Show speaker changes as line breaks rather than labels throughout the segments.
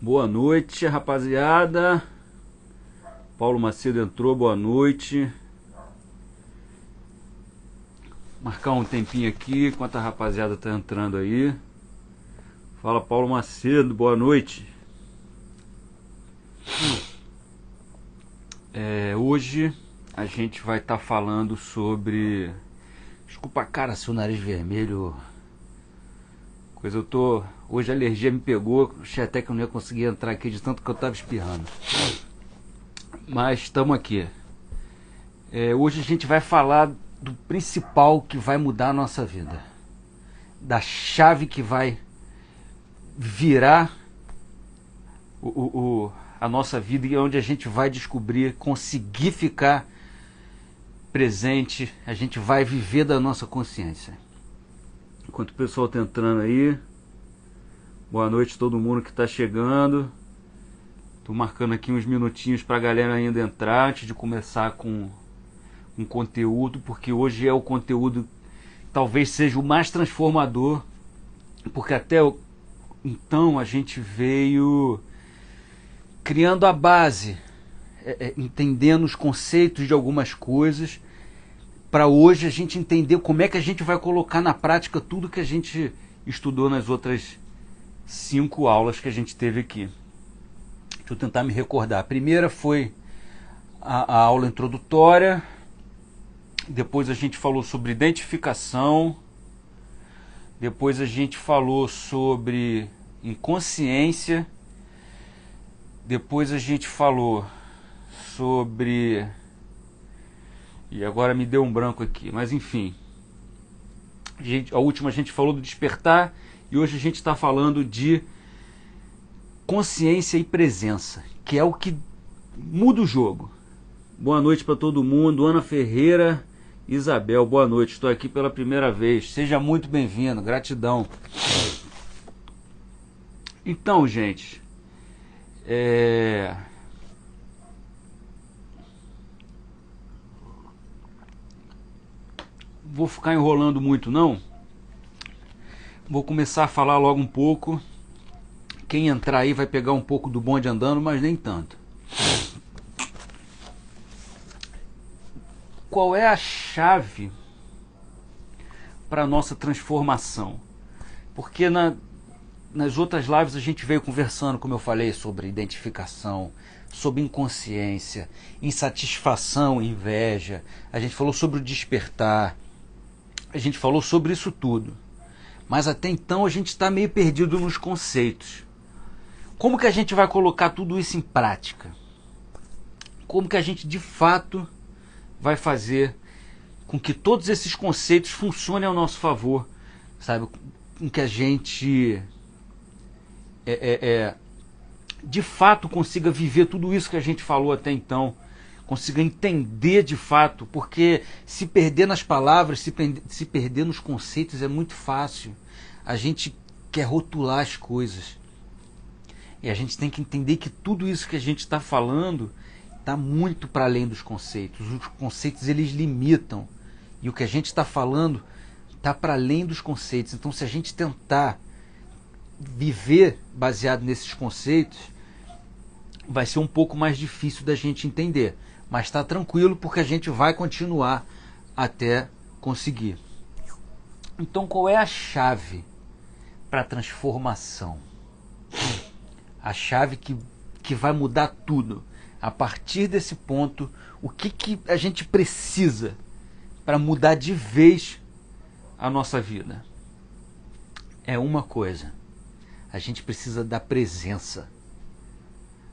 Boa noite, rapaziada. Paulo Macedo entrou, boa noite. Marcar um tempinho aqui enquanto a rapaziada tá entrando aí. Fala, Paulo Macedo, boa noite. Hoje a gente vai estar falando sobre... Desculpa, cara, seu nariz vermelho. Hoje a alergia me pegou. Achei até que eu não ia conseguir entrar aqui de tanto que eu tava espirrando. Mas estamos aqui. Hoje a gente vai falar do principal que vai mudar a nossa vida. Da chave que vai virar a nossa vida e onde a gente vai descobrir, conseguir ficar presente, a gente vai viver da nossa consciência. Enquanto o pessoal está entrando aí, boa noite a todo mundo que está chegando. Estou marcando aqui uns minutinhos para a galera ainda entrar antes de começar com um conteúdo, porque hoje é o conteúdo talvez seja o mais transformador, porque até então a gente veio criando a base, entendendo os conceitos de algumas coisas, para hoje a gente entender como é que a gente vai colocar na prática tudo que a gente estudou nas outras 5 aulas que a gente teve aqui. Deixa eu tentar me recordar. A primeira foi a aula introdutória, depois a gente falou sobre identificação, depois a gente falou sobre inconsciência, depois a gente falou sobre... E agora me deu um branco aqui, mas enfim. A última a gente falou do despertar e hoje a gente está falando de consciência e presença, que é o que muda o jogo. Boa noite para todo mundo. Ana Ferreira, Isabel, boa noite. Estou aqui pela primeira vez. Seja muito bem-vindo. Gratidão. Então, gente, vou ficar enrolando muito não. Vou começar a falar logo um pouco. Quem entrar aí vai pegar um pouco do bonde andando, mas nem tanto. Qual é a chave para a nossa transformação? Porque nas outras lives a gente veio conversando, como eu falei, sobre identificação, sobre inconsciência, insatisfação, inveja. A gente falou sobre o despertar. A gente falou sobre isso tudo. Mas até então a gente está meio perdido nos conceitos. Como que a gente vai colocar tudo isso em prática? Como que a gente de fato vai fazer com que todos esses conceitos funcionem ao nosso favor? Sabe? Com que a gente de fato consiga viver tudo isso que a gente falou até então. Consiga entender de fato, porque se perder nas palavras, se perder nos conceitos é muito fácil. A gente quer rotular as coisas. E a gente tem que entender que tudo isso que a gente está falando está muito para além dos conceitos. Os conceitos eles limitam. E o que a gente está falando está para além dos conceitos. Então se a gente tentar viver baseado nesses conceitos, vai ser um pouco mais difícil da gente entender. Mas está tranquilo porque a gente vai continuar até conseguir. Então qual é a chave para a transformação? A chave que vai mudar tudo. A partir desse ponto, o que a gente precisa para mudar de vez a nossa vida? É uma coisa. A gente precisa da presença.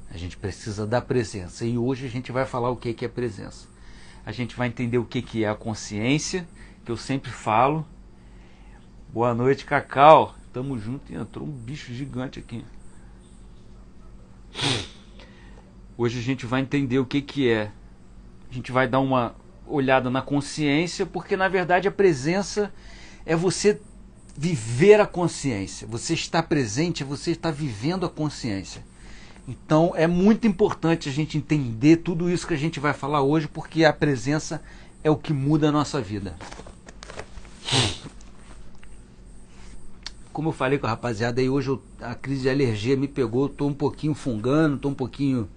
A gente precisa da presença. E hoje a gente vai falar o que é presença. A gente vai entender o que é a consciência, que eu sempre falo. Boa noite, Cacau. Tamo junto. E entrou um bicho gigante aqui. Hoje a gente vai entender o que é. A gente vai dar uma olhada na consciência, porque na verdade a presença é você viver a consciência. Você está presente, você está vivendo a consciência. Então é muito importante a gente entender tudo isso que a gente vai falar hoje, porque a presença é o que muda a nossa vida. como eu falei com a rapaziada aí, hoje a crise de alergia me pegou, tô um pouquinho fungando, tô um pouquinho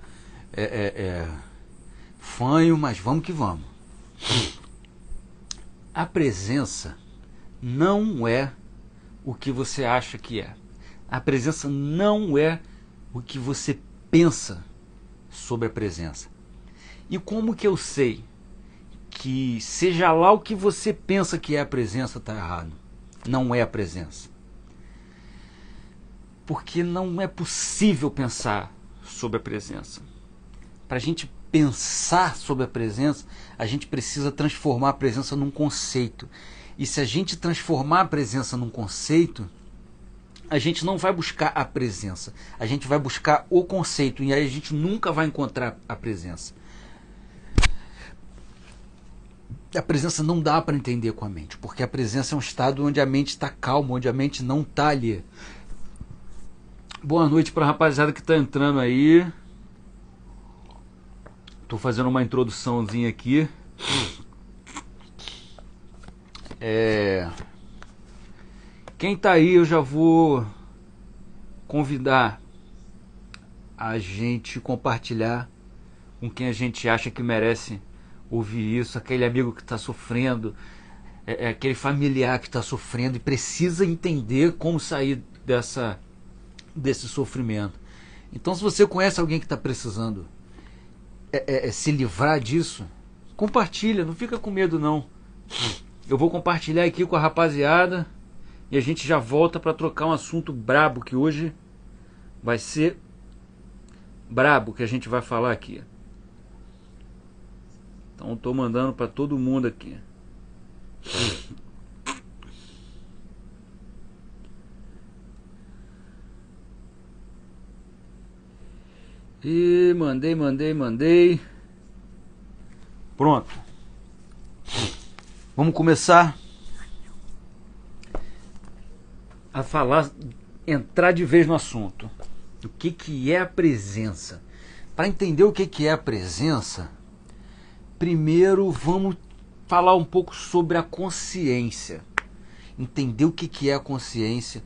fanho, mas vamos que vamos. A presença não é o que você acha que é. A presença não é o que você pensa sobre a presença. E como que eu sei que seja lá o que você pensa que é a presença está errado? Não é a presença. Porque não é possível pensar sobre a presença. Para a gente pensar sobre a presença, a gente precisa transformar a presença num conceito. E se a gente transformar a presença num conceito, a gente não vai buscar a presença, a gente vai buscar o conceito, e aí a gente nunca vai encontrar a presença. A presença não dá para entender com a mente, porque a presença é um estado onde a mente está calma, onde a mente não está ali. Boa noite para a rapaziada que está entrando aí. Estou fazendo uma introduçãozinha aqui. Quem está aí, eu já vou convidar a gente compartilhar com quem a gente acha que merece ouvir isso, aquele amigo que está sofrendo, aquele familiar que está sofrendo e precisa entender como sair desse sofrimento. Então, se você conhece alguém que está precisando se livrar disso, compartilha, não fica com medo não. Eu vou compartilhar aqui com a rapaziada e a gente já volta para trocar um assunto brabo, que hoje vai ser brabo que a gente vai falar aqui. Então estou mandando para todo mundo aqui. E mandei. Pronto. Vamos começar a falar, entrar de vez no assunto. O que é a presença? Para entender o que é a presença, primeiro vamos falar um pouco sobre a consciência. Entender o que é a consciência.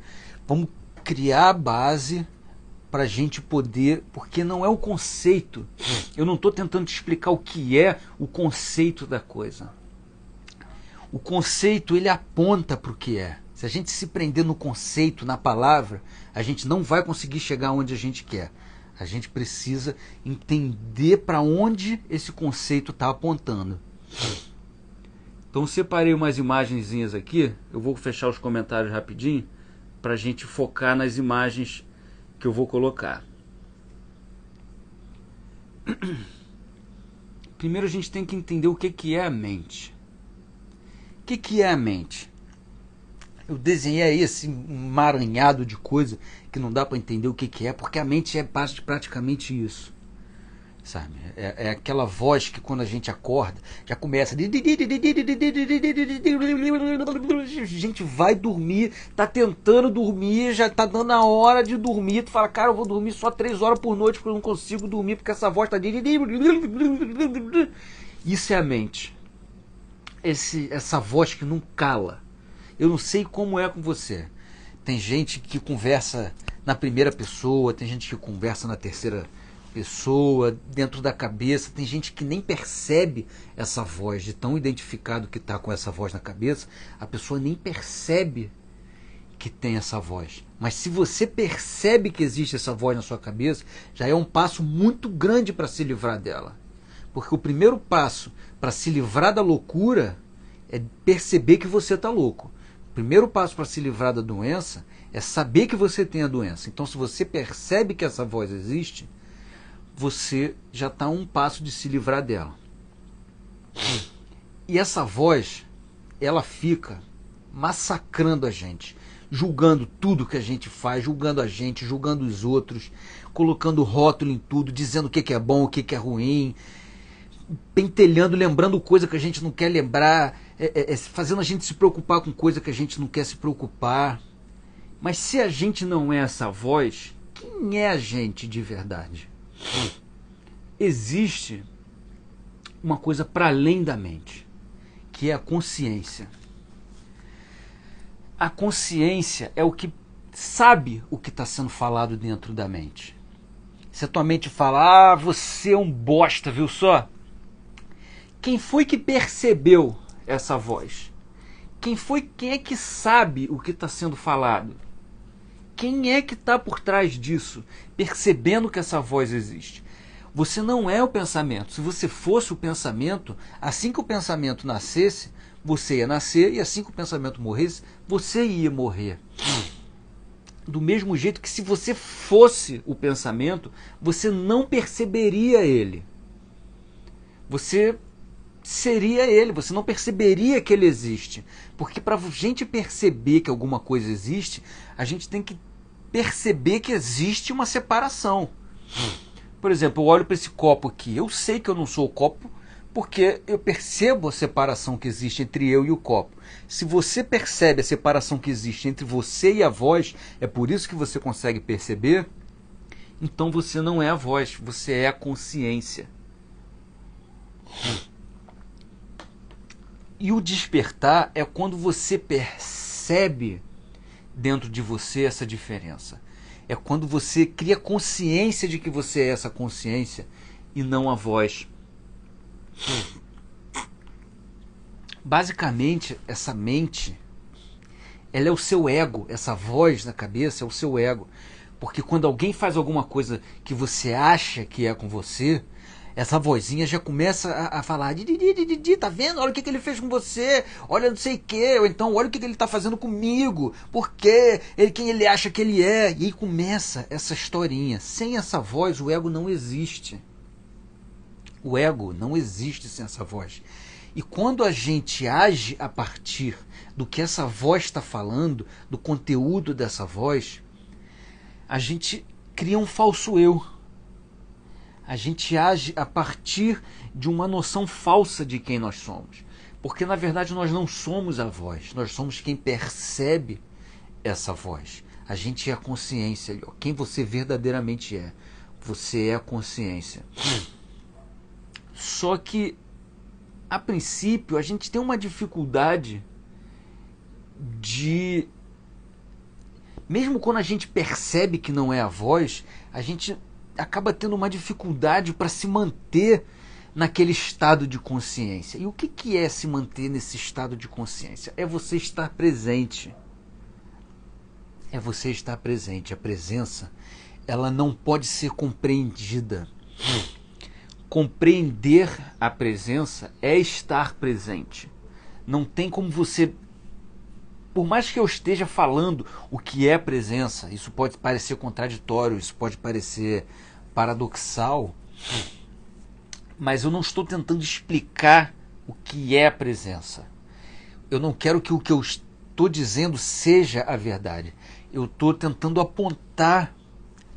Vamos criar a base para a gente poder, porque não é o conceito. Eu não estou tentando te explicar o que é o conceito da coisa. O conceito, ele aponta para o que é. Se a gente se prender no conceito, na palavra, a gente não vai conseguir chegar onde a gente quer. A gente precisa entender para onde esse conceito está apontando. Então, separei umas imagenzinhas aqui. Eu vou fechar os comentários rapidinho para a gente focar nas imagens que eu vou colocar. Primeiro a gente tem que entender o que é a mente. O que é a mente? Eu desenhei aí esse emaranhado de coisa que não dá para entender o que é, porque a mente é praticamente isso. Sabe? É aquela voz que quando a gente acorda já começa. A gente vai dormir, tá tentando dormir, já tá dando a hora de dormir. Tu fala, cara, eu vou dormir só 3 horas por noite porque eu não consigo dormir porque essa voz tá. Isso é a mente. Essa voz que não cala. Eu não sei como é com você. Tem gente que conversa na primeira pessoa, tem gente que conversa na terceira pessoa, dentro da cabeça. Tem gente que nem percebe essa voz, de tão identificado que está com essa voz na cabeça, a pessoa nem percebe que tem essa voz. Mas se você percebe que existe essa voz na sua cabeça, já é um passo muito grande para se livrar dela. Porque o primeiro passo para se livrar da loucura é perceber que você está louco. O primeiro passo para se livrar da doença é saber que você tem a doença. Então, se você percebe que essa voz existe, você já está a um passo de se livrar dela. E essa voz, ela fica massacrando a gente, julgando tudo que a gente faz, julgando a gente, julgando os outros, colocando rótulo em tudo, dizendo o que é bom, o que é ruim, pentelhando, lembrando coisa que a gente não quer lembrar, fazendo a gente se preocupar com coisa que a gente não quer se preocupar. Mas se a gente não é essa voz, quem é a gente de verdade? Existe uma coisa para além da mente, que é a consciência. A consciência é o que sabe o que está sendo falado dentro da mente. Se a tua mente fala, você é um bosta, viu só? Quem foi que percebeu essa voz? Quem é que sabe o que está sendo falado? Quem é que está por trás disso, percebendo que essa voz existe? Você não é o pensamento. Se você fosse o pensamento, assim que o pensamento nascesse, você ia nascer, e assim que o pensamento morresse, você ia morrer. Do mesmo jeito que se você fosse o pensamento, você não perceberia ele. Você seria ele, você não perceberia que ele existe. Porque para a gente perceber que alguma coisa existe, a gente tem que perceber que existe uma separação. Por exemplo, eu olho para esse copo aqui, eu sei que eu não sou o copo, porque eu percebo a separação que existe entre eu e o copo. Se você percebe a separação que existe entre você e a voz, é por isso que você consegue perceber, então você não é a voz, você é a consciência. E o despertar é quando você percebe dentro de você essa diferença. É quando você cria consciência de que você é essa consciência e não a voz. Basicamente, essa mente, ela é o seu ego. Essa voz na cabeça é o seu ego. Porque quando alguém faz alguma coisa que você acha que é com você, essa vozinha já começa a falar, tá vendo? Olha o que ele fez com você, olha não sei o que, ou então olha o que ele tá fazendo comigo, porque quem ele acha que ele é. E aí começa essa historinha. Sem essa voz, o ego não existe. O ego não existe sem essa voz. E quando a gente age a partir do que essa voz está falando, do conteúdo dessa voz, a gente cria um falso eu. A gente age a partir de uma noção falsa de quem nós somos. Porque na verdade nós não somos a voz, nós somos quem percebe essa voz. A gente é a consciência, quem você verdadeiramente é. Você é a consciência. Só que, a princípio, a gente tem uma dificuldade de... Mesmo quando a gente percebe que não é a voz, a gente acaba tendo uma dificuldade para se manter naquele estado de consciência. E o que é se manter nesse estado de consciência? É você estar presente. É você estar presente. A presença, ela não pode ser compreendida. Compreender a presença é estar presente. Não tem como você... Por mais que eu esteja falando o que é presença, isso pode parecer contraditório, isso pode parecer paradoxal, mas eu não estou tentando explicar o que é a presença. Eu não quero que o que eu estou dizendo seja a verdade. Eu estou tentando apontar,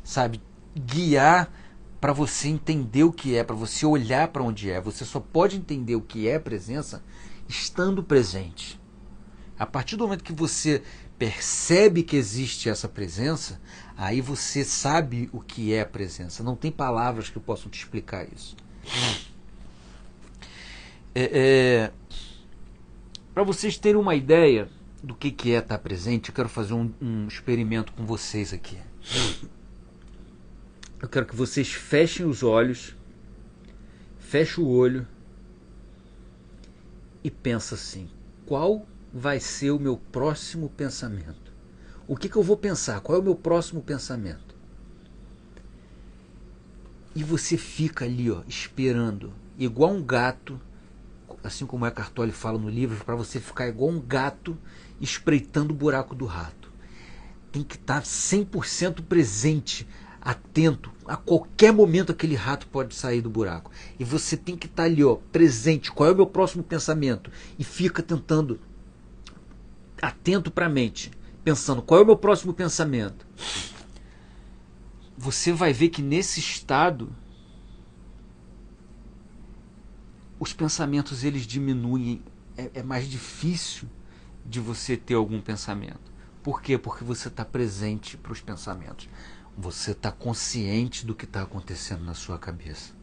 sabe, guiar para você entender o que é, para você olhar para onde é. Você só pode entender o que é presença estando presente. A partir do momento que você percebe que existe essa presença, aí você sabe o que é a presença. Não tem palavras que possam te explicar isso. Para vocês terem uma ideia do que é estar presente, eu quero fazer um experimento com vocês aqui. Eu quero que vocês fechem os olhos, fechem o olho e pensem assim: qual vai ser o meu próximo pensamento? O que eu vou pensar? Qual é o meu próximo pensamento? E você fica ali, esperando, igual um gato, assim como o Eckhart Tolle fala no livro, para você ficar igual um gato espreitando o buraco do rato. Tem que estar 100% presente, atento. A qualquer momento aquele rato pode sair do buraco. E você tem que estar ali, presente. Qual é o meu próximo pensamento? E fica tentando, atento para a mente, pensando qual é o meu próximo pensamento. Você vai ver que nesse estado os pensamentos eles diminuem. É mais difícil de você ter algum pensamento. Por quê? Porque você está presente para os pensamentos. Você está consciente do que está acontecendo na sua cabeça.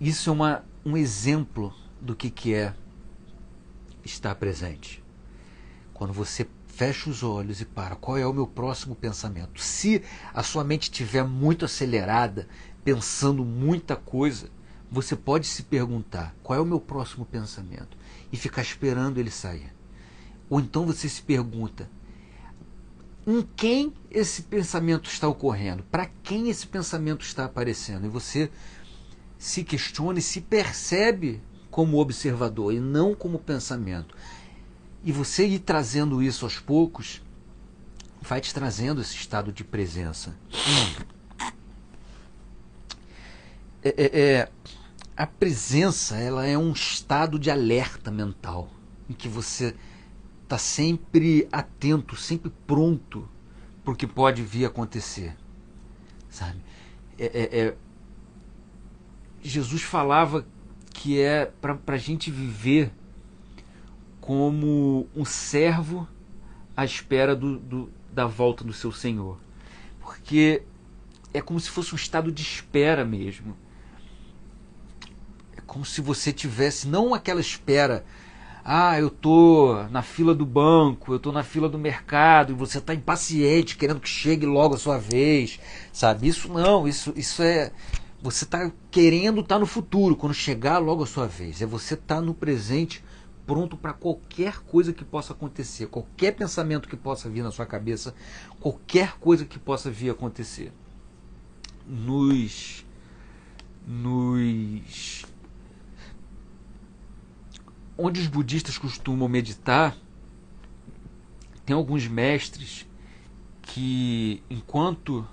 Isso é um exemplo do que é estar presente. Quando você Fecha os olhos e para. Qual é o meu próximo pensamento? Se a sua mente estiver muito acelerada, pensando muita coisa, você pode se perguntar: qual é o meu próximo pensamento? E ficar esperando ele sair. Ou então você se pergunta: em quem esse pensamento está ocorrendo? Para quem esse pensamento está aparecendo? E você se questiona e se percebe como observador e não como pensamento. E você ir trazendo isso aos poucos vai te trazendo esse estado de presença. A presença, ela é um estado de alerta mental, em que você está sempre atento, sempre pronto para o que pode vir a acontecer. Sabe? Jesus falava que é para a gente viver como um servo à espera da volta do seu Senhor. Porque é como se fosse um estado de espera mesmo. É como se você tivesse, não aquela espera, eu tô na fila do banco, eu tô na fila do mercado, e você tá impaciente, querendo que chegue logo a sua vez, sabe? Isso não, isso é... Você tá querendo estar no futuro, quando chegar logo a sua vez. É você estar no presente, pronto para qualquer coisa que possa acontecer, qualquer pensamento que possa vir na sua cabeça, qualquer coisa que possa vir a acontecer. Onde os budistas costumam meditar, tem alguns mestres que, enquanto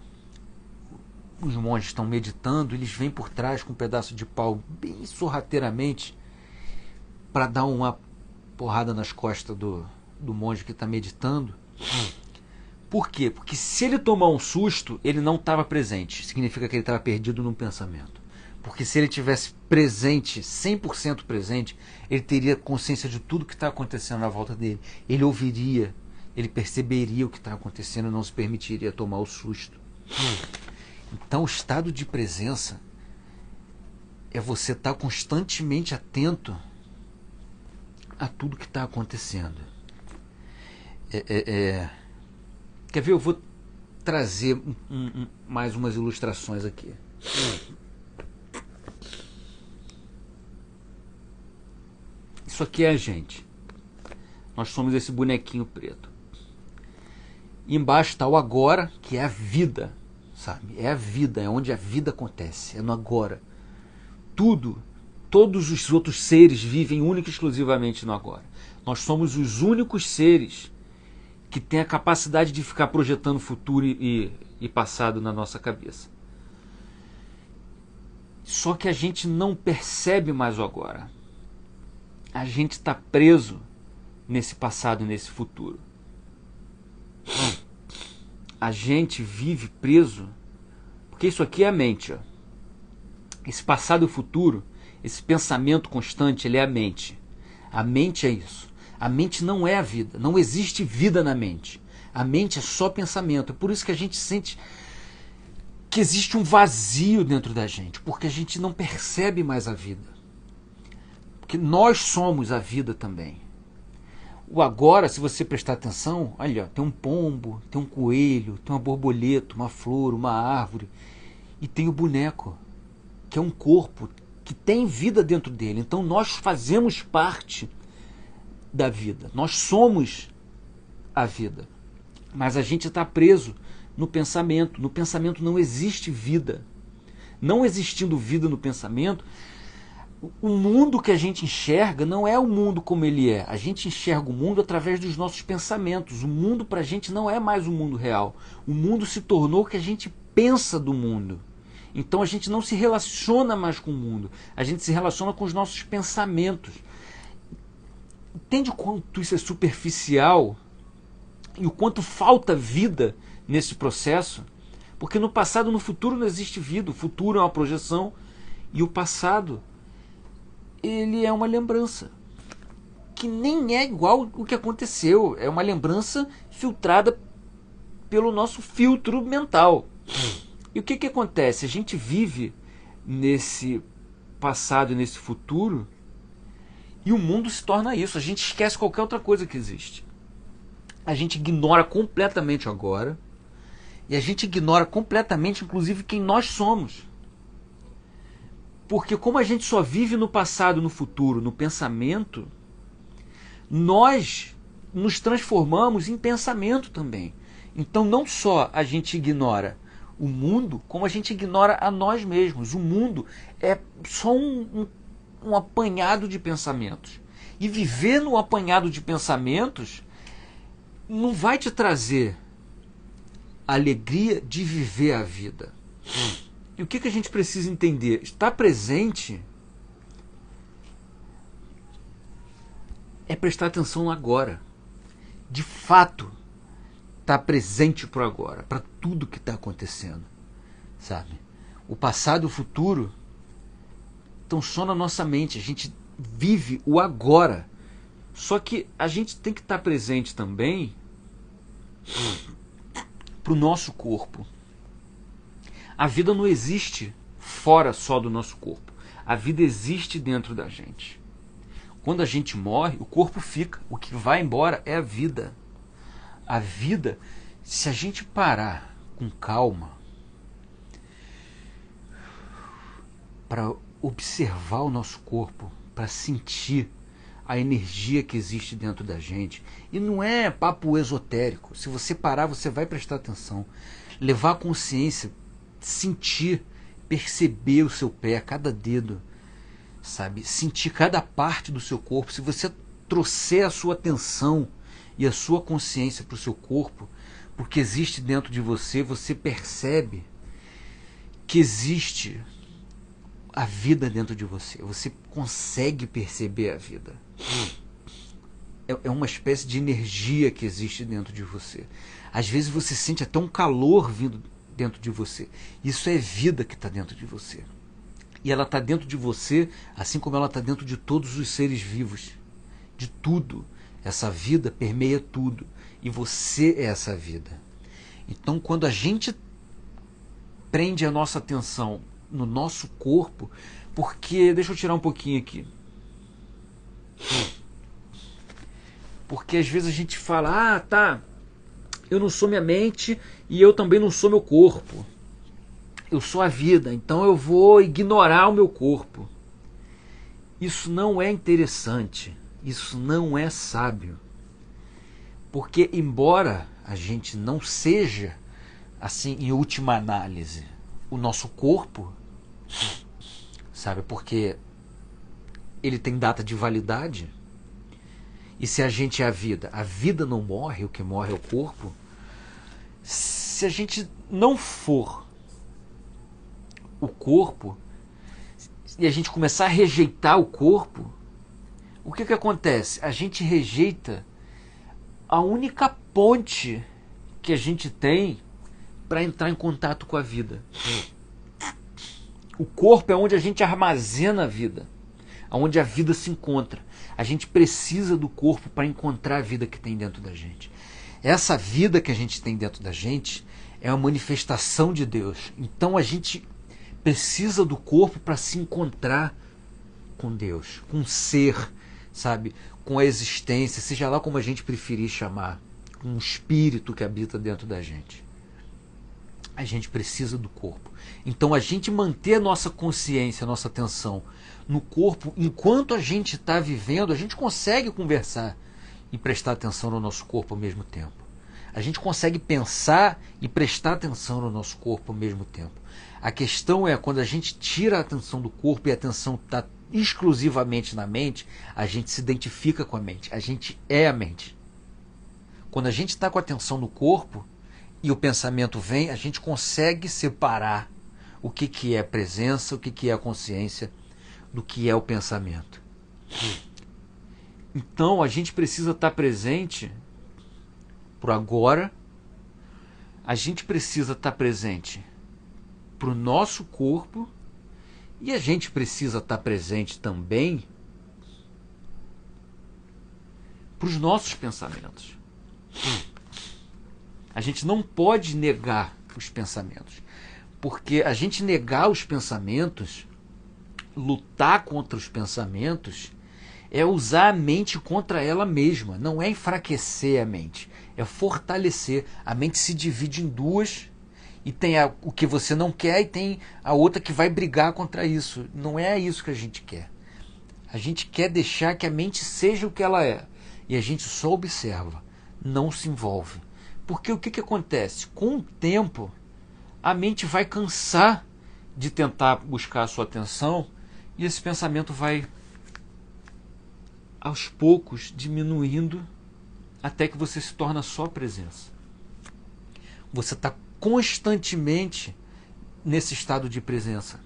os monges estão meditando, eles vêm por trás com um pedaço de pau bem sorrateiramente para dar uma porrada nas costas do monge que está meditando. Por quê? Porque se ele tomar um susto, ele não estava presente. Significa que ele estava perdido num pensamento. Porque se ele tivesse presente, 100% presente, ele teria consciência de tudo que está acontecendo à volta dele. Ele ouviria, ele perceberia o que está acontecendo e não se permitiria tomar o susto. Então o estado de presença é você estar constantemente atento a tudo que está acontecendo. Quer ver? Eu vou trazer mais umas ilustrações aqui. Isso aqui é a gente. Nós somos esse bonequinho preto. E embaixo está o agora, que é a vida, sabe? É a vida, é onde a vida acontece, é no agora. Todos os outros seres vivem única e exclusivamente no agora. Nós somos os únicos seres que têm a capacidade de ficar projetando futuro e passado na nossa cabeça. Só que a gente não percebe mais o agora. A gente está preso nesse passado e nesse futuro. A gente vive preso, porque isso aqui é a mente. Ó. Esse passado e o futuro, esse pensamento constante, ele é a mente. A mente é isso. A mente não é a vida. Não existe vida na mente. A mente é só pensamento. É por isso que a gente sente que existe um vazio dentro da gente, porque a gente não percebe mais a vida. Porque nós somos a vida também. O agora, se você prestar atenção, olha, tem um pombo, tem um coelho, tem uma borboleta, uma flor, uma árvore, e tem o boneco, que é um corpo que tem vida dentro dele. Então nós fazemos parte da vida. Nós somos a vida. Mas a gente está preso no pensamento. No pensamento não existe vida. Não existindo vida no pensamento, o mundo que a gente enxerga não é o mundo como ele é. A gente enxerga o mundo através dos nossos pensamentos. O mundo para a gente não é mais o mundo real. O mundo se tornou o que a gente pensa do mundo. Então a gente não se relaciona mais com o mundo. A gente se relaciona com os nossos pensamentos. Entende o quanto isso é superficial? E o quanto falta vida nesse processo? Porque no passado e no futuro não existe vida. O futuro é uma projeção e o passado, ele é uma lembrança que nem é igual o que aconteceu. É uma lembrança filtrada pelo nosso filtro mental. E o que acontece? A gente vive nesse passado e nesse futuro e o mundo se torna isso. A gente esquece qualquer outra coisa que existe. a gente ignora completamente o agora, e a gente ignora completamente, inclusive, quem nós somos. Porque como a gente só vive no passado, no futuro, no pensamento, nós nos transformamos em pensamento também. Então não só a gente ignora o mundo, como a gente ignora a nós mesmos. O mundo é só um apanhado de pensamentos. E viver no apanhado de pensamentos não vai te trazer a alegria de viver a vida. E o que a gente precisa entender? Estar presente é prestar atenção no agora. De fato, estar presente para o agora, para tudo que está acontecendo. Sabe? O passado e o futuro estão só na nossa mente. A gente vive o agora. Só que a gente tem que estar presente também para o nosso corpo. A vida não existe fora só do nosso corpo. A vida existe dentro da gente. Quando a gente morre, o corpo fica. O que vai embora é a vida. A vida, se a gente parar com calma para observar o nosso corpo, para sentir a energia que existe dentro da gente. E não é papo esotérico. Se você parar, você vai prestar atenção. Levar a consciência, sentir, perceber o seu pé, cada dedo, sabe? Sentir cada parte do seu corpo. Se você trouxer a sua atenção e a sua consciência para o seu corpo, porque existe dentro de você, você percebe que existe a vida dentro de você. Você consegue perceber a vida. É uma espécie de energia que existe dentro de você. Às vezes você sente até um calor vindo dentro de você. Isso é vida que está dentro de você. E ela está dentro de você, assim como ela está dentro de todos os seres vivos. De tudo. Essa vida permeia tudo. E você é essa vida. Então, quando a gente prende a nossa atenção no nosso corpo, porque... Deixa eu tirar um pouquinho aqui. Porque às vezes a gente fala, tá, eu não sou minha mente e eu também não sou meu corpo. Eu sou a vida, então eu vou ignorar o meu corpo. Isso não é interessante, isso não é sábio. Porque embora a gente não seja, assim, em última análise, o nosso corpo, sabe, porque ele tem data de validade. E se a gente é a vida não morre, o que morre é o corpo. Se a gente não for o corpo e a gente começar a rejeitar o corpo, o que acontece? A gente rejeita a única ponte que a gente tem para entrar em contato com a vida. O corpo é onde a gente armazena a vida, onde a vida se encontra. A gente precisa do corpo para encontrar a vida que tem dentro da gente. Essa vida que a gente tem dentro da gente é uma manifestação de Deus. Então a gente precisa do corpo para se encontrar com Deus, com o ser, sabe? Com a existência, seja lá como a gente preferir chamar, com um espírito que habita dentro da gente. A gente precisa do corpo. Então a gente manter a nossa consciência, a nossa atenção no corpo, enquanto a gente está vivendo, a gente consegue conversar e prestar atenção no nosso corpo ao mesmo tempo. A gente consegue pensar e prestar atenção no nosso corpo ao mesmo tempo. A questão é, quando a gente tira a atenção do corpo e a atenção está exclusivamente na mente, a gente se identifica com a mente. A gente é a mente. Quando a gente está com a atenção no corpo e o pensamento vem, a gente consegue separar o que é a presença, o que é a consciência, do que é o pensamento. Então a gente precisa estar presente pro agora, a gente precisa estar presente pro nosso corpo e a gente precisa estar presente também pros nossos pensamentos. A gente não pode negar os pensamentos, porque a gente negar os pensamentos, lutar contra os pensamentos, é usar a mente contra ela mesma. Não é enfraquecer a mente, é fortalecer. A mente se divide em duas, e tem o que você não quer e tem a outra que vai brigar contra isso. Não é isso que a gente quer. A gente quer deixar que a mente seja o que ela é. E a gente só observa, não se envolve. Porque o que acontece? Com o tempo, a mente vai cansar de tentar buscar a sua atenção e esse pensamento vai, aos poucos, diminuindo até que você se torna só presença. Você está constantemente nesse estado de presença.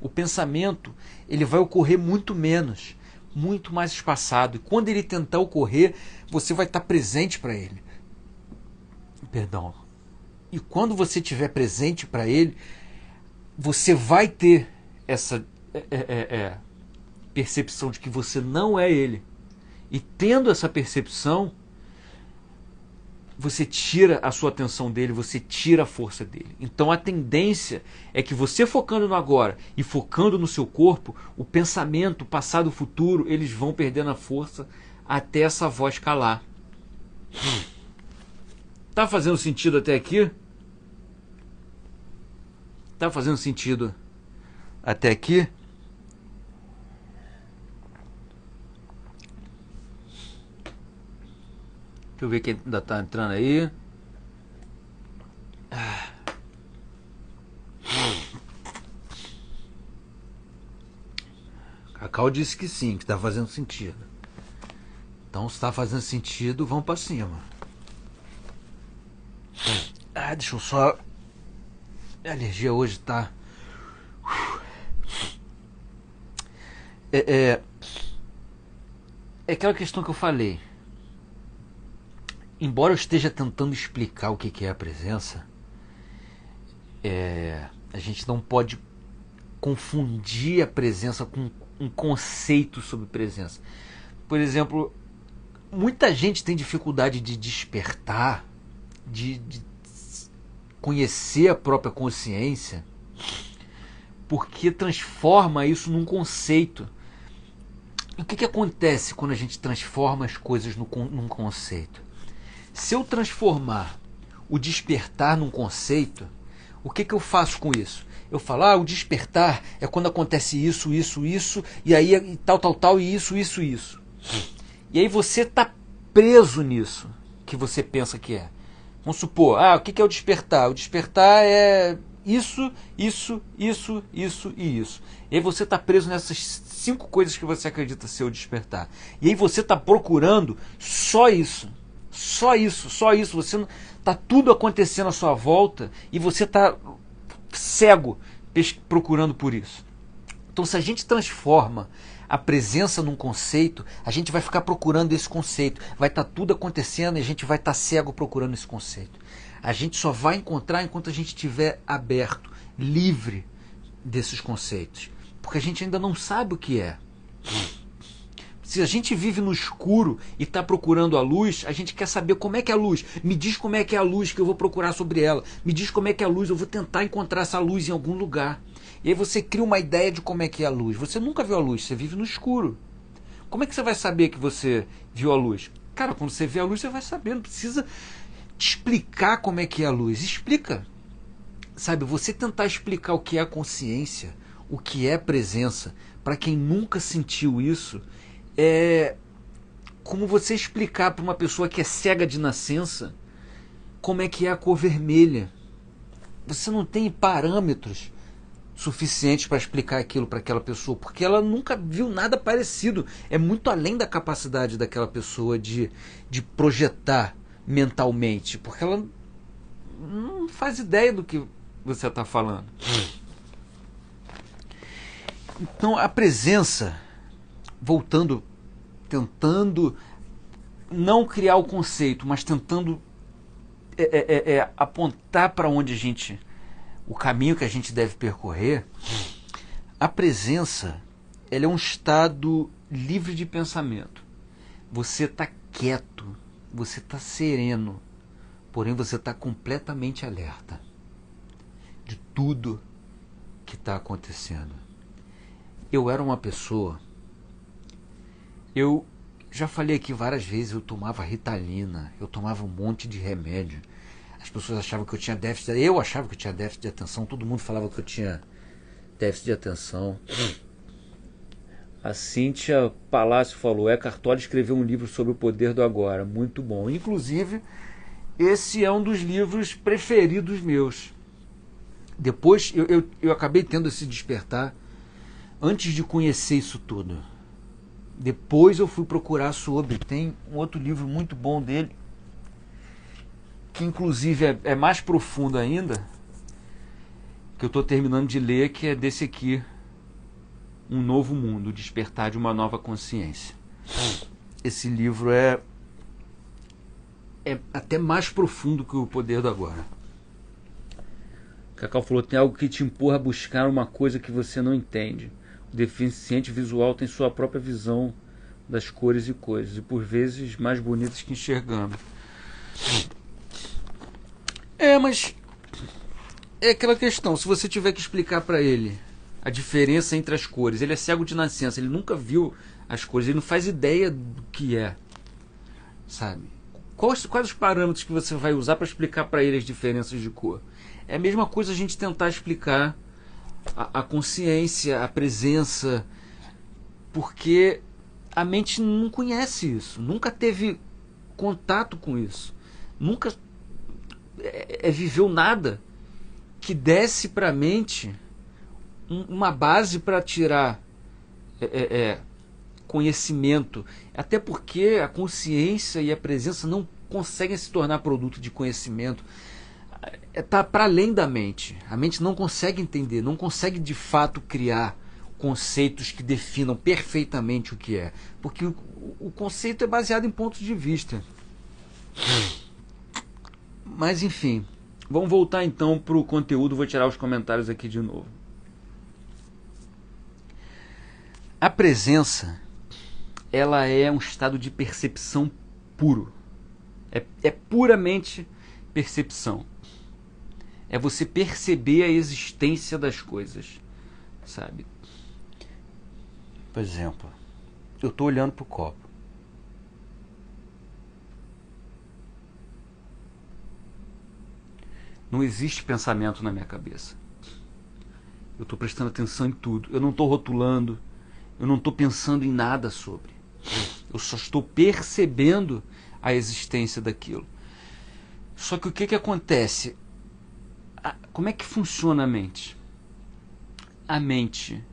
O pensamento ele vai ocorrer muito menos, muito mais espaçado. E quando ele tentar ocorrer, você vai estar presente para ele. Perdão. E quando você estiver presente para ele, você vai ter essa percepção de que você não é ele. E tendo essa percepção, você tira a sua atenção dele, você tira a força dele. Então a tendência é que você focando no agora e focando no seu corpo, o pensamento, o passado, o futuro, eles vão perdendo a força até essa voz calar. Tá fazendo sentido até aqui? Tá fazendo sentido até aqui? Deixa eu ver quem ainda tá entrando aí. Cacau disse que sim, que tá fazendo sentido. Então, se tá fazendo sentido, vamos pra cima. Deixa eu só... A alergia hoje tá... É aquela questão que eu falei. Embora eu esteja tentando explicar o que é a presença, a gente não pode confundir a presença com um conceito sobre presença. Por exemplo, muita gente tem dificuldade de despertar, de conhecer a própria consciência, porque transforma isso num conceito. E o que acontece quando a gente transforma as coisas num conceito? Se eu transformar o despertar num conceito, o que eu faço com isso? Eu falo, o despertar é quando acontece isso, e aí e tal, e isso. E aí você está preso nisso que você pensa que é. Vamos supor, o que é o despertar? O despertar é isso e isso. E aí você está preso nessas 5 coisas que você acredita ser o despertar. E aí você está procurando só isso. Só isso. Você não, tá tudo acontecendo à sua volta e você está cego procurando por isso. Então, se a gente transforma a presença num conceito, a gente vai ficar procurando esse conceito. Vai estar tudo acontecendo e a gente vai estar cego procurando esse conceito. A gente só vai encontrar enquanto a gente estiver aberto, livre desses conceitos. Porque a gente ainda não sabe o que é. Se a gente vive no escuro e está procurando a luz, a gente quer saber como é que é a luz. Me diz como é que é a luz que eu vou procurar sobre ela. Me diz como é que é a luz, eu vou tentar encontrar essa luz em algum lugar. E aí você cria uma ideia de como é que é a luz. Você nunca viu a luz, você vive no escuro. Como é que você vai saber que você viu a luz? Cara, quando você vê a luz, você vai saber. Não precisa te explicar como é que é a luz. Explica. Sabe, você tentar explicar o que é a consciência, o que é presença, para quem nunca sentiu isso, é como você explicar para uma pessoa que é cega de nascença como é que é a cor vermelha. Você não tem parâmetros suficientes para explicar aquilo para aquela pessoa, porque ela nunca viu nada parecido. É muito além da capacidade daquela pessoa de projetar mentalmente, porque ela não faz ideia do que você está falando. Então a presença, voltando, tentando não criar o conceito, mas tentando apontar para onde a gente, o caminho que a gente deve percorrer, a presença, ela é um estado livre de pensamento. Você está quieto, você está sereno, porém você está completamente alerta de tudo que está acontecendo. Eu era uma pessoa, eu Já falei aqui várias vezes, eu tomava Ritalina, eu tomava um monte de remédio. As pessoas achavam que eu tinha déficit, eu achava que eu tinha déficit de atenção, todo mundo falava que eu tinha déficit de atenção. A Cíntia Palácio falou, Eckhart Tolle escreveu um livro sobre o poder do agora, muito bom. Inclusive, esse é um dos livros preferidos meus. Depois, eu acabei tendo esse despertar antes de conhecer isso tudo. Depois eu fui procurar sobre. Tem um outro livro muito bom dele, que inclusive é mais profundo ainda, que eu estou terminando de ler, que é desse aqui, Um Novo Mundo, o Despertar de uma Nova Consciência. Esse livro é até mais profundo que o Poder do Agora. Cacau falou, tem algo que te empurra a buscar uma coisa que você não entende. O deficiente visual tem sua própria visão das cores e coisas, e por vezes mais bonitas que enxergamos. Mas é aquela questão, se você tiver que explicar para ele a diferença entre as cores, ele é cego de nascença, ele nunca viu as cores, ele não faz ideia do que é, sabe? Quais os parâmetros que você vai usar para explicar para ele as diferenças de cor? É a mesma coisa a gente tentar explicar a consciência, a presença, porque a mente não conhece isso, nunca teve contato com isso, nunca viveu nada que desse para a mente uma base para tirar conhecimento, até porque a consciência e a presença não conseguem se tornar produto de conhecimento, está para além da mente. A mente não consegue entender, não consegue de fato criar conceitos que definam perfeitamente o que é, porque o conceito é baseado em pontos de vista. Mas enfim, vamos voltar então para o conteúdo. Vou tirar os comentários aqui de novo. A presença, ela é um estado de percepção puro. É puramente percepção. É você perceber a existência das coisas, sabe? Por exemplo, eu estou olhando para o copo. Não existe pensamento na minha cabeça. Eu estou prestando atenção em tudo. Eu não estou rotulando. Eu não estou pensando em nada sobre. Eu só estou percebendo a existência daquilo. Só que o que acontece? Como é que funciona a mente? A mente,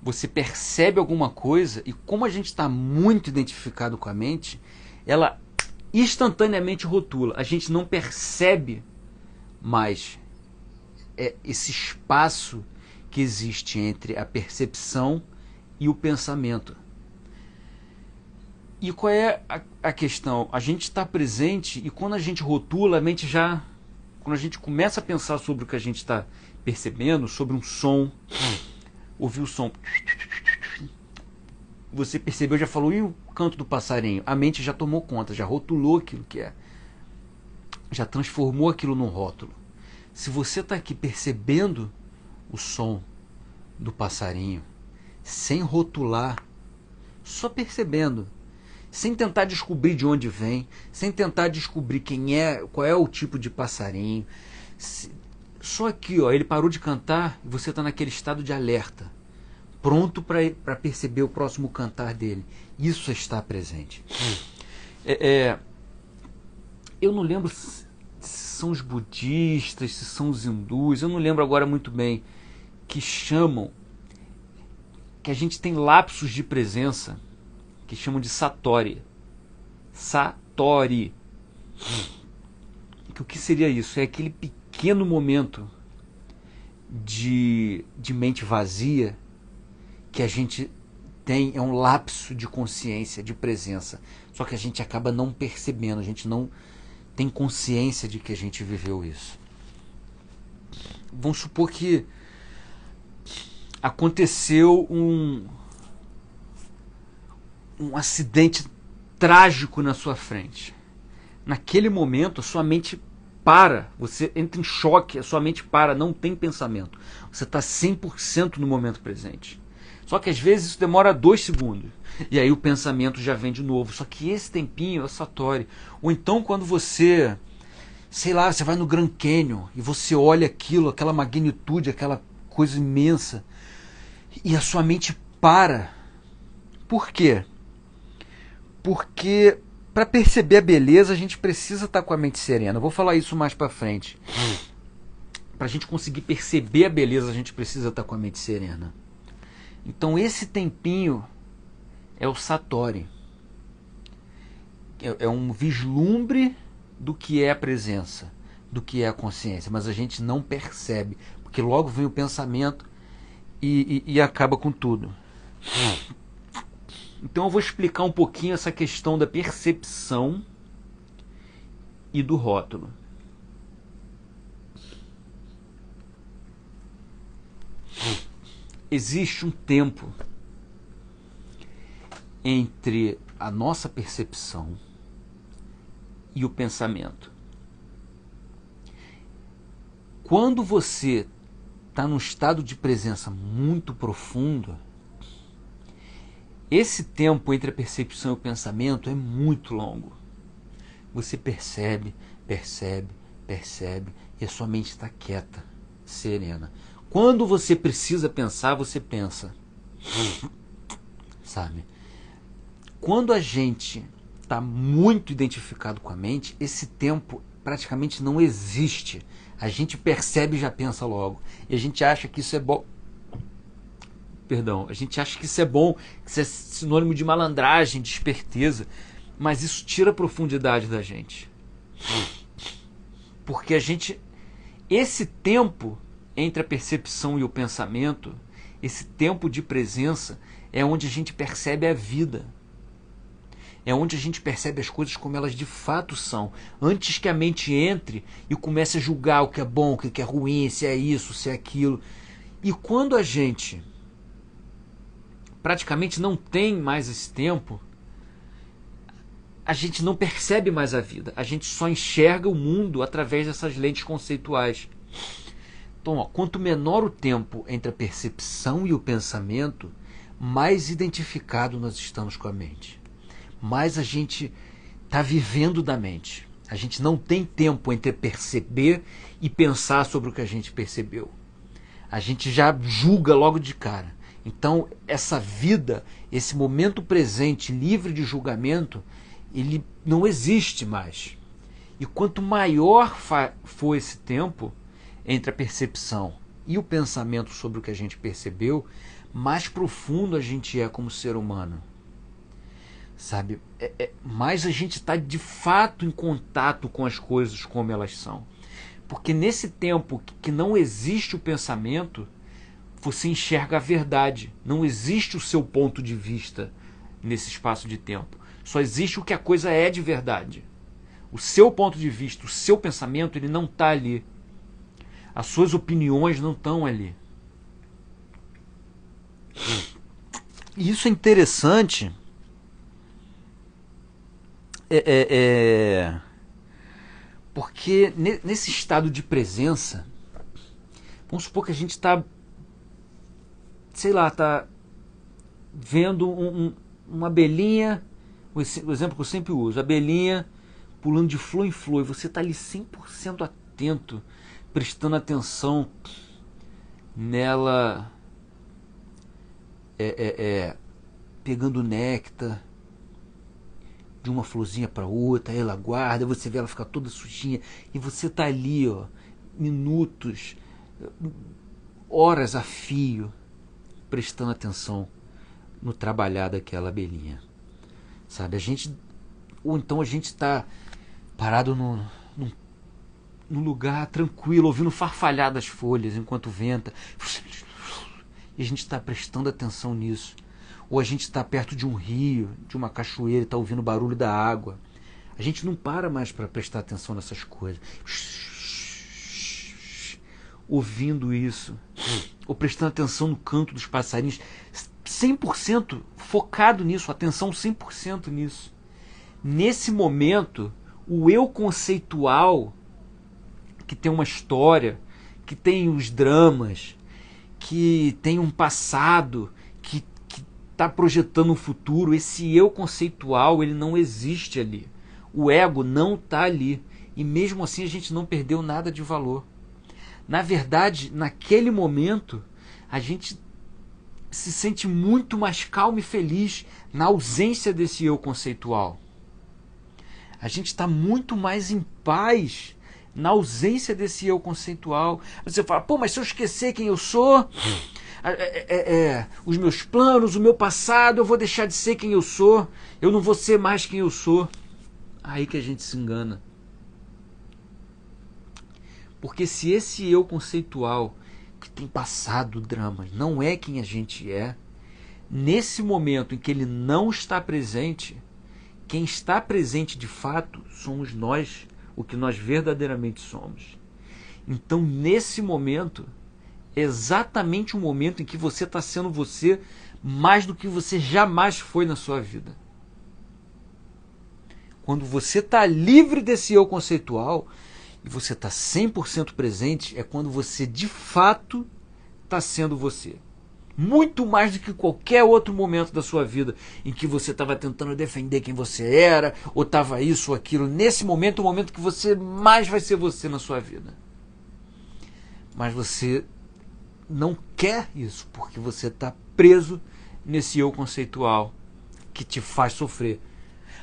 você percebe alguma coisa e como a gente está muito identificado com a mente, ela instantaneamente rotula. A gente não percebe mais esse espaço que existe entre a percepção e o pensamento. E qual é a questão? A gente está presente e quando a gente rotula, a mente já... Quando a gente começa a pensar sobre o que a gente está percebendo, sobre um som, ouviu o som, você percebeu, já falou, e o canto do passarinho? A mente já tomou conta, já rotulou aquilo que é. Já transformou aquilo num rótulo. Se você está aqui percebendo o som do passarinho, sem rotular, só percebendo, sem tentar descobrir de onde vem, sem tentar descobrir quem é, qual é o tipo de passarinho, só aqui, ó, ele parou de cantar e você está naquele estado de alerta, pronto para perceber o próximo cantar dele. Isso está presente. Eu não lembro se são os budistas, se são os hindus, eu não lembro agora muito bem, que chamam, que a gente tem lapsos de presença, que chamam de Satori. Satori. O que seria isso? É aquele pequeno momento de mente vazia que a gente tem, é um lapso de consciência, de presença. Só que a gente acaba não percebendo, a gente não tem consciência de que a gente viveu isso. Vamos supor que aconteceu um acidente trágico na sua frente. Naquele momento, a sua mente para, você entra em choque, a sua mente para, não tem pensamento. Você está 100% no momento presente. Só que às vezes isso demora 2 segundos. E aí o pensamento já vem de novo. Só que esse tempinho é o satori. Ou então quando você, sei lá, você vai no Grand Canyon e você olha aquilo, aquela magnitude, aquela coisa imensa, e a sua mente para. Por quê? Porque para perceber a beleza a gente precisa estar com a mente serena. Eu vou falar isso mais para frente. Para a gente conseguir perceber a beleza a gente precisa estar com a mente serena. Então esse tempinho é o satori. É um vislumbre do que é a presença, do que é a consciência, mas a gente não percebe, porque logo vem o pensamento e acaba com tudo. Então eu vou explicar um pouquinho essa questão da percepção e do rótulo. Existe um tempo entre a nossa percepção e o pensamento. Quando você está num estado de presença muito profundo, esse tempo entre a percepção e o pensamento é muito longo. Você percebe, e a sua mente está quieta, serena. Quando você precisa pensar, você pensa. Sabe? Quando a gente está muito identificado com a mente, esse tempo praticamente não existe. A gente percebe e já pensa logo. E a gente acha que isso é bom. Perdão, a gente acha que isso é bom, que isso é sinônimo de malandragem, de esperteza, mas isso tira a profundidade da gente. Porque a gente, esse tempo entre a percepção e o pensamento, esse tempo de presença é onde a gente percebe a vida. É onde a gente percebe as coisas como elas de fato são, antes que a mente entre e comece a julgar o que é bom, o que é ruim, se é isso, se é aquilo. E quando a gente praticamente não tem mais esse tempo, a gente não percebe mais a vida. A gente só enxerga o mundo através dessas lentes conceituais. Então, quanto menor o tempo entre a percepção e o pensamento, mais identificado nós estamos com a mente. Mais a gente está vivendo da mente. A gente não tem tempo entre perceber e pensar sobre o que a gente percebeu. A gente já julga logo de cara. Então, essa vida, esse momento presente, livre de julgamento, ele não existe mais. E quanto maior for esse tempo entre a percepção e o pensamento sobre o que a gente percebeu, mais profundo a gente é como ser humano. Sabe? Mais a gente está de fato em contato com as coisas como elas são. Porque nesse tempo que não existe o pensamento, você enxerga a verdade. Não existe o seu ponto de vista nesse espaço de tempo. Só existe o que a coisa é de verdade. O seu ponto de vista, o seu pensamento, ele não está ali. As suas opiniões não estão ali. E isso é interessante. Porque nesse estado de presença, vamos supor que a gente está, sei lá, está vendo uma abelhinha, o exemplo que eu sempre uso, a abelhinha pulando de flor em flor, e você está ali 100% atento, prestando atenção nela, pegando néctar de uma florzinha para outra, aí ela guarda, você vê ela ficar toda sujinha, e você está ali, ó, minutos, horas a fio, prestando atenção no trabalhar daquela abelhinha, sabe? Ou então a gente está parado num lugar tranquilo, ouvindo farfalhar das folhas enquanto venta, e a gente está prestando atenção nisso. Ou a gente está perto de um rio, de uma cachoeira, e está ouvindo o barulho da água. A gente não para mais para prestar atenção nessas coisas. Ouvindo isso, ou prestando atenção no canto dos passarinhos, 100% focado nisso, atenção 100% nisso. Nesse momento, o eu conceitual, que tem uma história, que tem os dramas, que tem um passado, que está projetando um futuro, esse eu conceitual, ele não existe ali. O ego não está ali. E mesmo assim a gente não perdeu nada de valor. Na verdade, naquele momento, a gente se sente muito mais calmo e feliz na ausência desse eu conceitual. A gente está muito mais em paz na ausência desse eu conceitual. Você fala, pô, mas se eu esquecer quem eu sou, os meus planos, o meu passado, eu vou deixar de ser quem eu sou, eu não vou ser mais quem eu sou. Aí que a gente se engana. Porque se esse eu conceitual que tem passado dramas não é quem a gente é, nesse momento em que ele não está presente, quem está presente de fato somos nós, o que nós verdadeiramente somos. Então, nesse momento, é exatamente o momento em que você está sendo você mais do que você jamais foi na sua vida. Quando você está livre desse eu conceitual e você está 100% presente, é quando você de fato está sendo você. Muito mais do que qualquer outro momento da sua vida em que você estava tentando defender quem você era, ou estava isso ou aquilo. Nesse momento é o momento que você mais vai ser você na sua vida. Mas você não quer isso, porque você está preso nesse eu conceitual que te faz sofrer.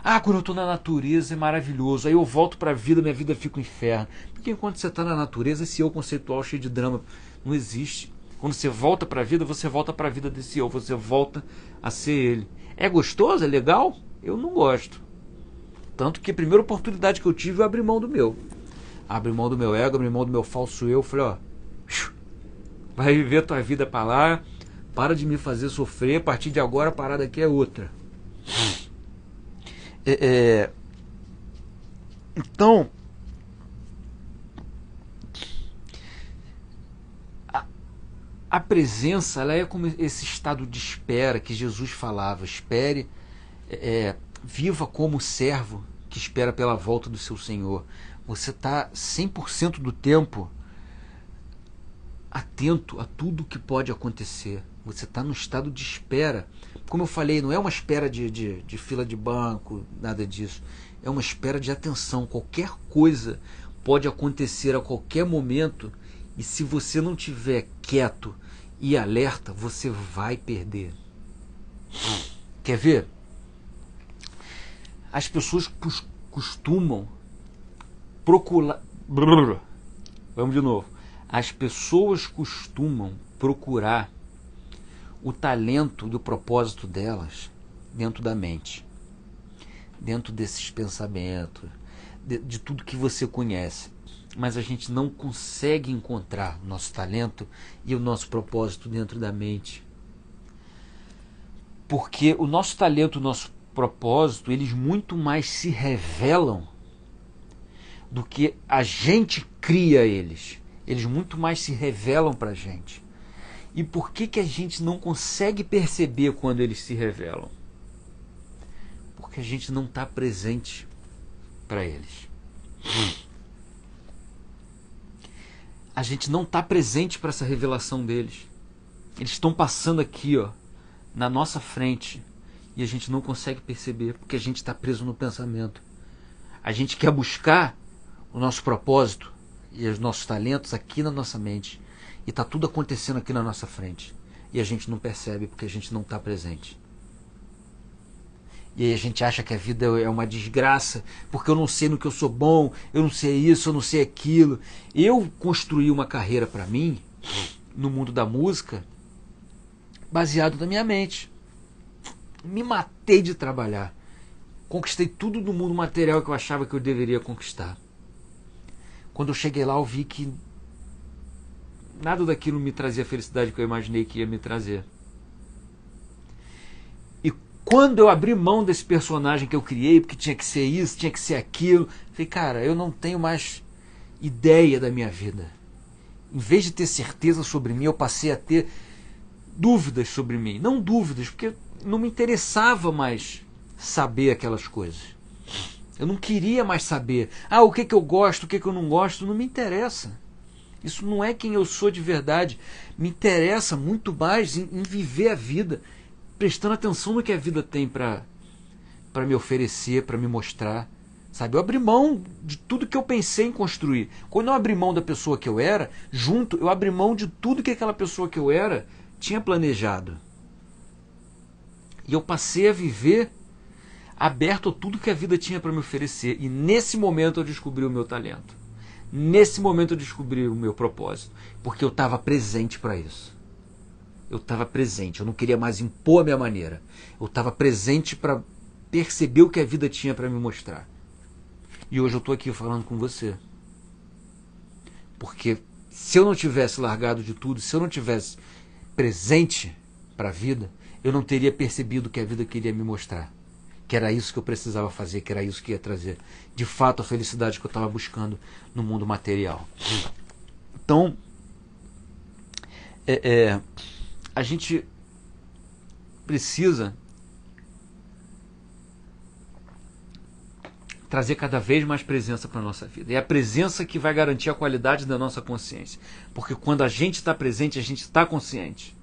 Ah, quando eu estou na natureza é maravilhoso, aí eu volto para a vida, minha vida fica um inferno. Porque enquanto você está na natureza, esse eu conceitual cheio de drama não existe. Quando você volta para a vida, você volta para a vida desse eu, você volta a ser ele. É gostoso? É legal? Eu não gosto. Tanto que a primeira oportunidade que eu tive, eu abri mão do meu. Abri mão do meu ego, abri mão do meu falso eu. Falei, ó, vai viver tua vida para lá, para de me fazer sofrer, a partir de agora a parada aqui é outra. Então, a presença, ela é como esse estado de espera que Jesus falava. Espere, viva como servo que espera pela volta do seu Senhor. Você está 100% do tempo atento a tudo que pode acontecer. Você está no estado de espera. Como eu falei, não é uma espera de fila de banco, nada disso. É uma espera de atenção. Qualquer coisa pode acontecer a qualquer momento, e se você não estiver quieto e alerta, você vai perder. Quer ver? As pessoas costumam procurar... Vamos de novo. As pessoas costumam procurar o talento e o propósito delas dentro da mente, dentro desses pensamentos, de tudo que você conhece. Mas a gente não consegue encontrar o nosso talento e o nosso propósito dentro da mente. Porque o nosso talento, o nosso propósito, eles muito mais se revelam do que a gente cria eles. Eles muito mais se revelam para a gente. E por que a gente não consegue perceber quando eles se revelam? Porque a gente não está presente para eles. A gente não está presente para essa revelação deles. Eles estão passando aqui, ó, na nossa frente, e a gente não consegue perceber porque a gente está preso no pensamento. A gente quer buscar o nosso propósito e os nossos talentos aqui na nossa mente, e está tudo acontecendo aqui na nossa frente, e a gente não percebe porque a gente não está presente. E aí a gente acha que a vida é uma desgraça, porque eu não sei no que eu sou bom, eu não sei isso, eu não sei aquilo. Eu construí uma carreira para mim no mundo da música baseado na minha mente. Me matei de trabalhar. Conquistei tudo do mundo material que eu achava que eu deveria conquistar. Quando eu cheguei lá, eu vi que nada daquilo me trazia a felicidade que eu imaginei que ia me trazer. E quando eu abri mão desse personagem que eu criei, porque tinha que ser isso, tinha que ser aquilo, falei, cara, eu não tenho mais ideia da minha vida. Em vez de ter certeza sobre mim, eu passei a ter dúvidas sobre mim. Não dúvidas, porque não me interessava mais saber aquelas coisas. Eu não queria mais saber. Ah, o que eu gosto, o que eu não gosto, não me interessa. Isso não é quem eu sou de verdade. Me interessa muito mais em viver a vida prestando atenção no que a vida tem para me oferecer, para me mostrar. Sabe? Eu abri mão de tudo que eu pensei em construir. Quando eu abri mão da pessoa que eu era, junto, eu abri mão de tudo que aquela pessoa que eu era tinha planejado. E eu passei a viver aberto a tudo que a vida tinha para me oferecer. E nesse momento eu descobri o meu talento. Nesse momento eu descobri o meu propósito. Porque eu estava presente para isso. Eu estava presente. Eu não queria mais impor a minha maneira. Eu estava presente para perceber o que a vida tinha para me mostrar. E hoje eu estou aqui falando com você. Porque se eu não tivesse largado de tudo, se eu não tivesse presente para a vida, eu não teria percebido o que a vida queria me mostrar. Que era isso que eu precisava fazer, que era isso que ia trazer, de fato, a felicidade que eu estava buscando no mundo material. Então, a gente precisa trazer cada vez mais presença para a nossa vida. É a presença que vai garantir a qualidade da nossa consciência. Porque quando a gente está presente, a gente está consciente.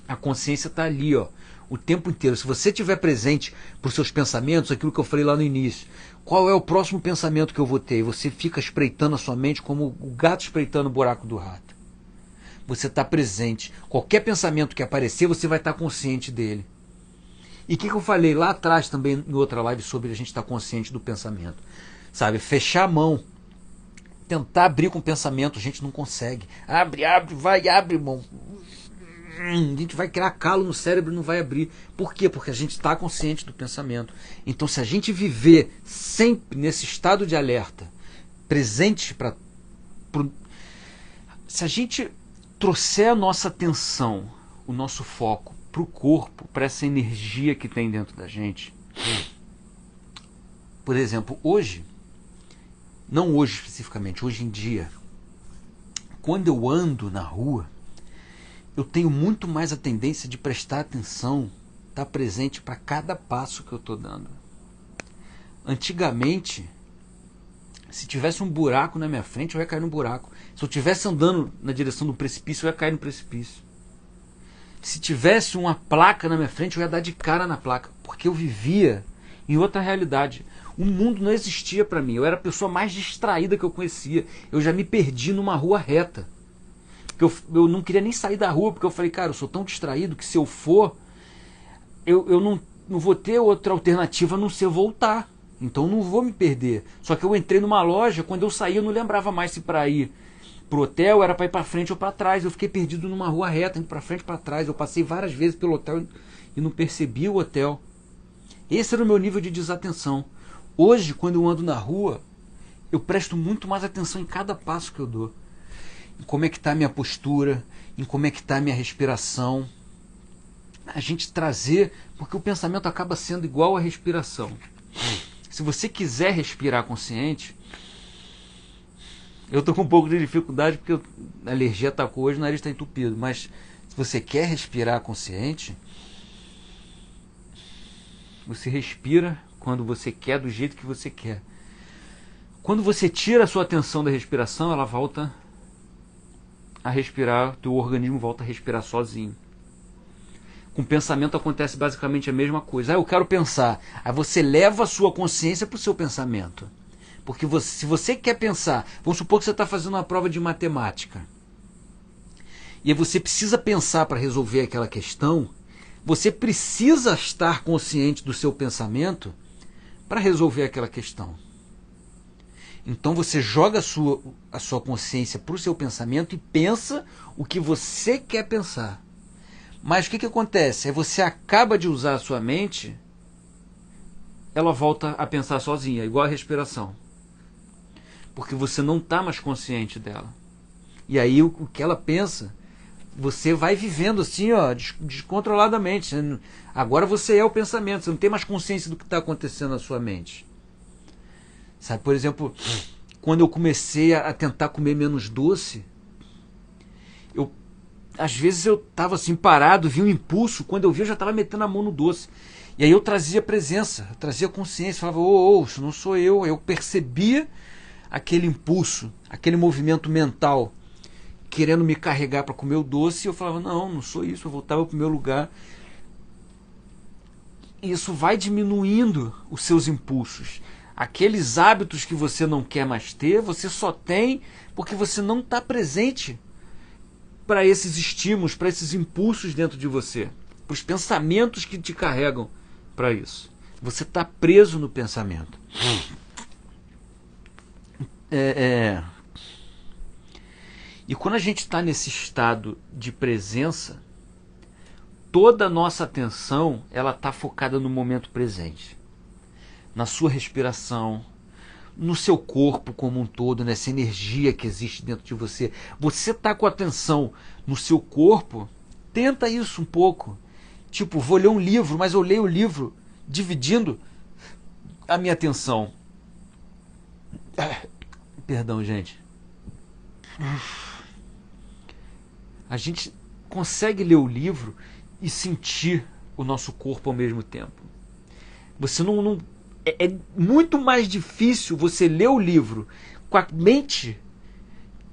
A consciência está ali, ó, o tempo inteiro. Se você estiver presente para os seus pensamentos, aquilo que eu falei lá no início, qual é o próximo pensamento que eu vou ter? E você fica espreitando a sua mente como o gato espreitando o buraco do rato. Você está presente. Qualquer pensamento que aparecer, você vai estar consciente dele. E o que eu falei lá atrás também, em outra live, sobre a gente estar consciente do pensamento? Sabe, fechar a mão. Tentar abrir com o pensamento, a gente não consegue. Abre, abre, irmão. A gente vai criar calo no cérebro e não vai abrir. Por quê? Porque a gente está consciente do pensamento. Então, se a gente viver sempre nesse estado de alerta, presente se a gente trouxer a nossa atenção, o nosso foco para o corpo, para essa energia que tem dentro da gente. Por exemplo, hoje, não hoje especificamente, hoje em dia, quando eu ando na rua, eu tenho muito mais a tendência de prestar atenção, estar presente para cada passo que eu estou dando. Antigamente, se tivesse um buraco na minha frente, eu ia cair no buraco. Se eu estivesse andando na direção do precipício, eu ia cair no precipício. Se tivesse uma placa na minha frente, eu ia dar de cara na placa, porque eu vivia em outra realidade. O mundo não existia para mim. Eu era a pessoa mais distraída que eu conhecia. Eu já me perdi numa rua reta. Eu não queria nem sair da rua, porque eu falei, cara, eu sou tão distraído que se eu for, eu não vou ter outra alternativa a não ser voltar. Então eu não vou me perder. Só que eu entrei numa loja, quando eu saí eu não lembrava mais se para ir pro hotel era para ir para frente ou para trás. Eu fiquei perdido numa rua reta, indo para frente e para trás. Eu passei várias vezes pelo hotel e não percebi o hotel. Esse era o meu nível de desatenção. Hoje, quando eu ando na rua, eu presto muito mais atenção em cada passo que eu dou. Em como é que está a minha postura, em como é que está a minha respiração. A gente trazer, porque o pensamento acaba sendo igual à respiração. Se você quiser respirar consciente, eu estou com um pouco de dificuldade porque a alergia atacou hoje, o nariz está entupido, mas se você quer respirar consciente, você respira quando você quer, do jeito que você quer. Quando você tira a sua atenção da respiração, ela volta a respirar, teu organismo volta a respirar sozinho. Com o pensamento acontece basicamente a mesma coisa. Eu quero pensar. Aí você leva a sua consciência para o seu pensamento. Porque se você quer pensar, vamos supor que você está fazendo uma prova de matemática. E aí você precisa pensar para resolver aquela questão. Você precisa estar consciente do seu pensamento para resolver aquela questão. Então você joga a sua consciência para o seu pensamento e pensa o que você quer pensar. Mas o que acontece? É você acaba de usar a sua mente, ela volta a pensar sozinha, igual a respiração. Porque você não está mais consciente dela. E aí o que ela pensa, você vai vivendo assim, ó, descontroladamente. Agora você é o pensamento, você não tem mais consciência do que está acontecendo na sua mente. Sabe, por exemplo, quando eu comecei a tentar comer menos doce, às vezes eu estava assim parado, vi um impulso, quando eu vi eu já estava metendo a mão no doce. E aí eu trazia presença, eu trazia consciência, falava, isso não sou eu. Eu percebia aquele impulso, aquele movimento mental querendo me carregar para comer o doce, e eu falava, não sou isso, eu voltava para o meu lugar. isso vai diminuindo os seus impulsos. Aqueles hábitos que você não quer mais ter, você só tem porque você não está presente para esses estímulos, para esses impulsos dentro de você, para os pensamentos que te carregam para isso. Você está preso no pensamento. E quando a gente está nesse estado de presença, toda a nossa atenção ela está focada no momento presente, na sua respiração, no seu corpo como um todo, nessa energia que existe dentro de você. Você está com a atenção no seu corpo, tenta isso um pouco. Tipo, vou ler um livro, mas eu leio o livro dividindo a minha atenção. Perdão, gente. A gente consegue ler o livro e sentir o nosso corpo ao mesmo tempo. Você não é muito mais difícil você ler o livro com a mente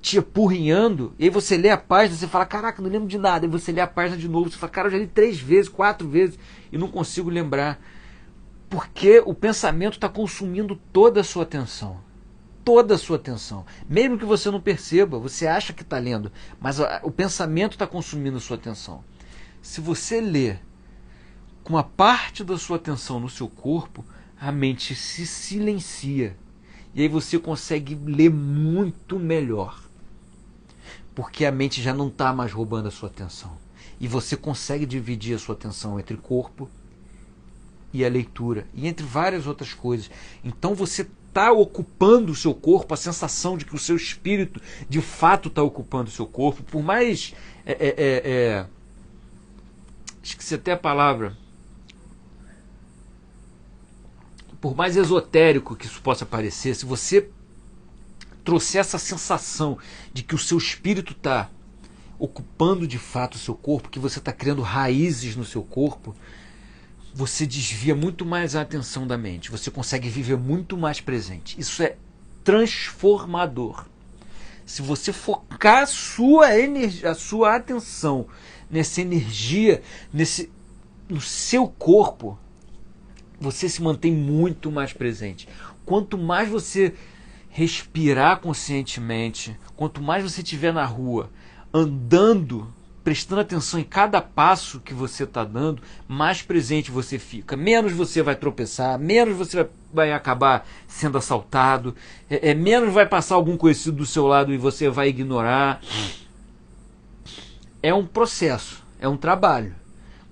te apurrinhando, e aí você lê a página, você fala, caraca, não lembro de nada, e você lê a página de novo, você fala, cara, eu já li 3 vezes, 4 vezes, e não consigo lembrar. Porque o pensamento está consumindo toda a sua atenção. Toda a sua atenção. Mesmo que você não perceba, você acha que está lendo, mas o pensamento está consumindo a sua atenção. Se você lê com uma parte da sua atenção no seu corpo, a mente se silencia. E aí você consegue ler muito melhor. Porque a mente já não está mais roubando a sua atenção. E você consegue dividir a sua atenção entre corpo e a leitura. E entre várias outras coisas. Então você está ocupando o seu corpo, a sensação de que o seu espírito de fato está ocupando o seu corpo. Por mais... esqueci até a palavra. Por mais esotérico que isso possa parecer, se você trouxer essa sensação de que o seu espírito está ocupando de fato o seu corpo, que você está criando raízes no seu corpo, você desvia muito mais a atenção da mente. Você consegue viver muito mais presente. Isso é transformador. Se você focar a sua energia, a sua atenção nessa energia, no seu corpo, você se mantém muito mais presente. Quanto mais você respirar conscientemente, quanto mais você estiver na rua, andando, prestando atenção em cada passo que você está dando, mais presente você fica. Menos você vai tropeçar, menos você vai acabar sendo assaltado, menos vai passar algum conhecido do seu lado e você vai ignorar. É um processo, é um trabalho.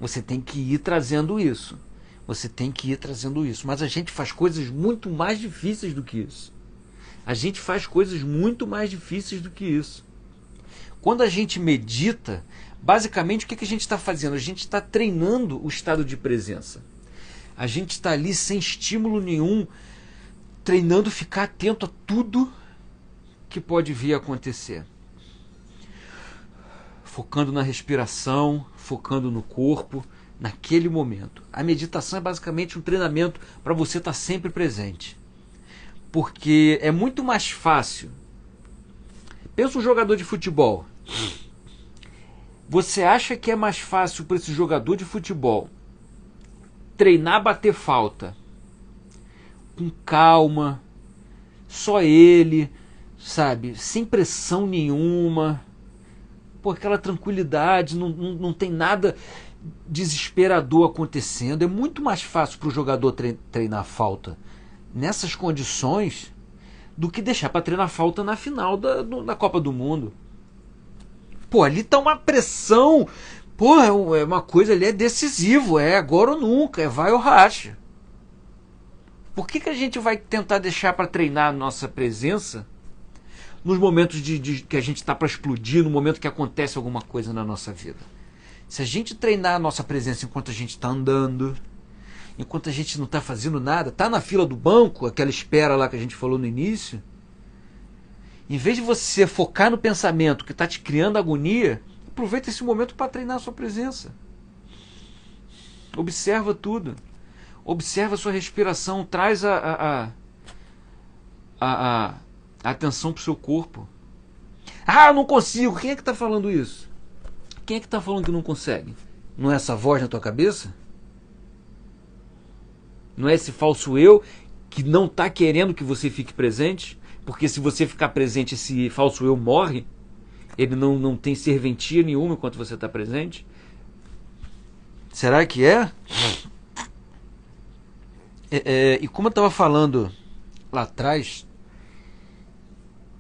Você tem que ir trazendo isso. Você tem que ir trazendo isso. Mas a gente faz coisas muito mais difíceis do que isso. A gente faz coisas muito mais difíceis do que isso. Quando a gente medita, basicamente o que a gente está fazendo? A gente está treinando o estado de presença. A gente está ali sem estímulo nenhum, treinando ficar atento a tudo que pode vir a acontecer. Focando na respiração, focando no corpo, naquele momento. A meditação é basicamente um treinamento para você estar sempre presente. Porque é muito mais fácil. Pensa um jogador de futebol. Você acha que é mais fácil para esse jogador de futebol treinar bater falta com calma, só ele, sabe, sem pressão nenhuma, por aquela tranquilidade, não tem nada desesperador acontecendo. É muito mais fácil para o jogador treinar falta nessas condições do que deixar para treinar falta na final da Copa do Mundo. Pô, ali tá uma pressão. Pô, é uma coisa ali, é decisivo, é agora ou nunca, é vai ou racha. Por que a gente vai tentar deixar para treinar a nossa presença nos momentos que a gente está para explodir, no momento que acontece alguma coisa na nossa vida? Se a gente treinar a nossa presença enquanto a gente está andando, enquanto a gente não está fazendo nada, está na fila do banco, aquela espera lá que a gente falou no início, em vez de você focar no pensamento que está te criando agonia, aproveita esse momento para treinar a sua presença. Observa tudo. Observa a sua respiração, traz a atenção para o seu corpo. Ah, eu não consigo. Quem é que está falando isso? Quem é que está falando que não consegue? Não é essa voz na tua cabeça? Não é esse falso eu que não está querendo que você fique presente? Porque se você ficar presente, esse falso eu morre. Ele não tem serventia nenhuma enquanto você está presente. Será que é? E como eu estava falando lá atrás,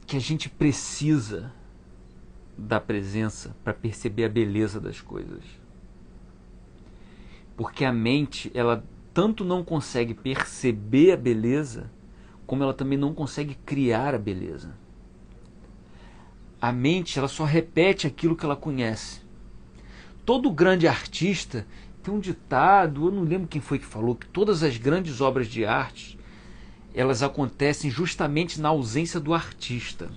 que a gente precisa da presença para perceber a beleza das coisas. Porque a mente, ela tanto não consegue perceber a beleza, como ela também não consegue criar a beleza. A mente, ela só repete aquilo que ela conhece. Todo grande artista tem um ditado, eu não lembro quem foi que falou, que todas as grandes obras de arte, elas acontecem justamente na ausência do artista.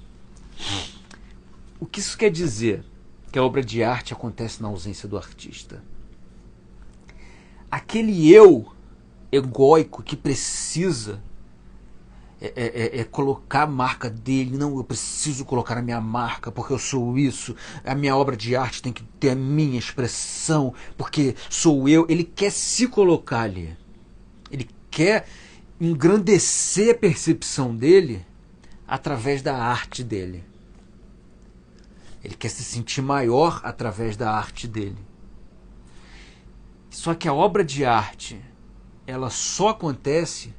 O que isso quer dizer? Que a obra de arte acontece na ausência do artista. Aquele eu egóico que precisa colocar a marca dele. Não, eu preciso colocar a minha marca porque eu sou isso. A minha obra de arte tem que ter a minha expressão porque sou eu. Ele quer se colocar ali. Ele quer engrandecer a percepção dele através da arte dele. Ele quer se sentir maior através da arte dele. Só que a obra de arte, ela só acontece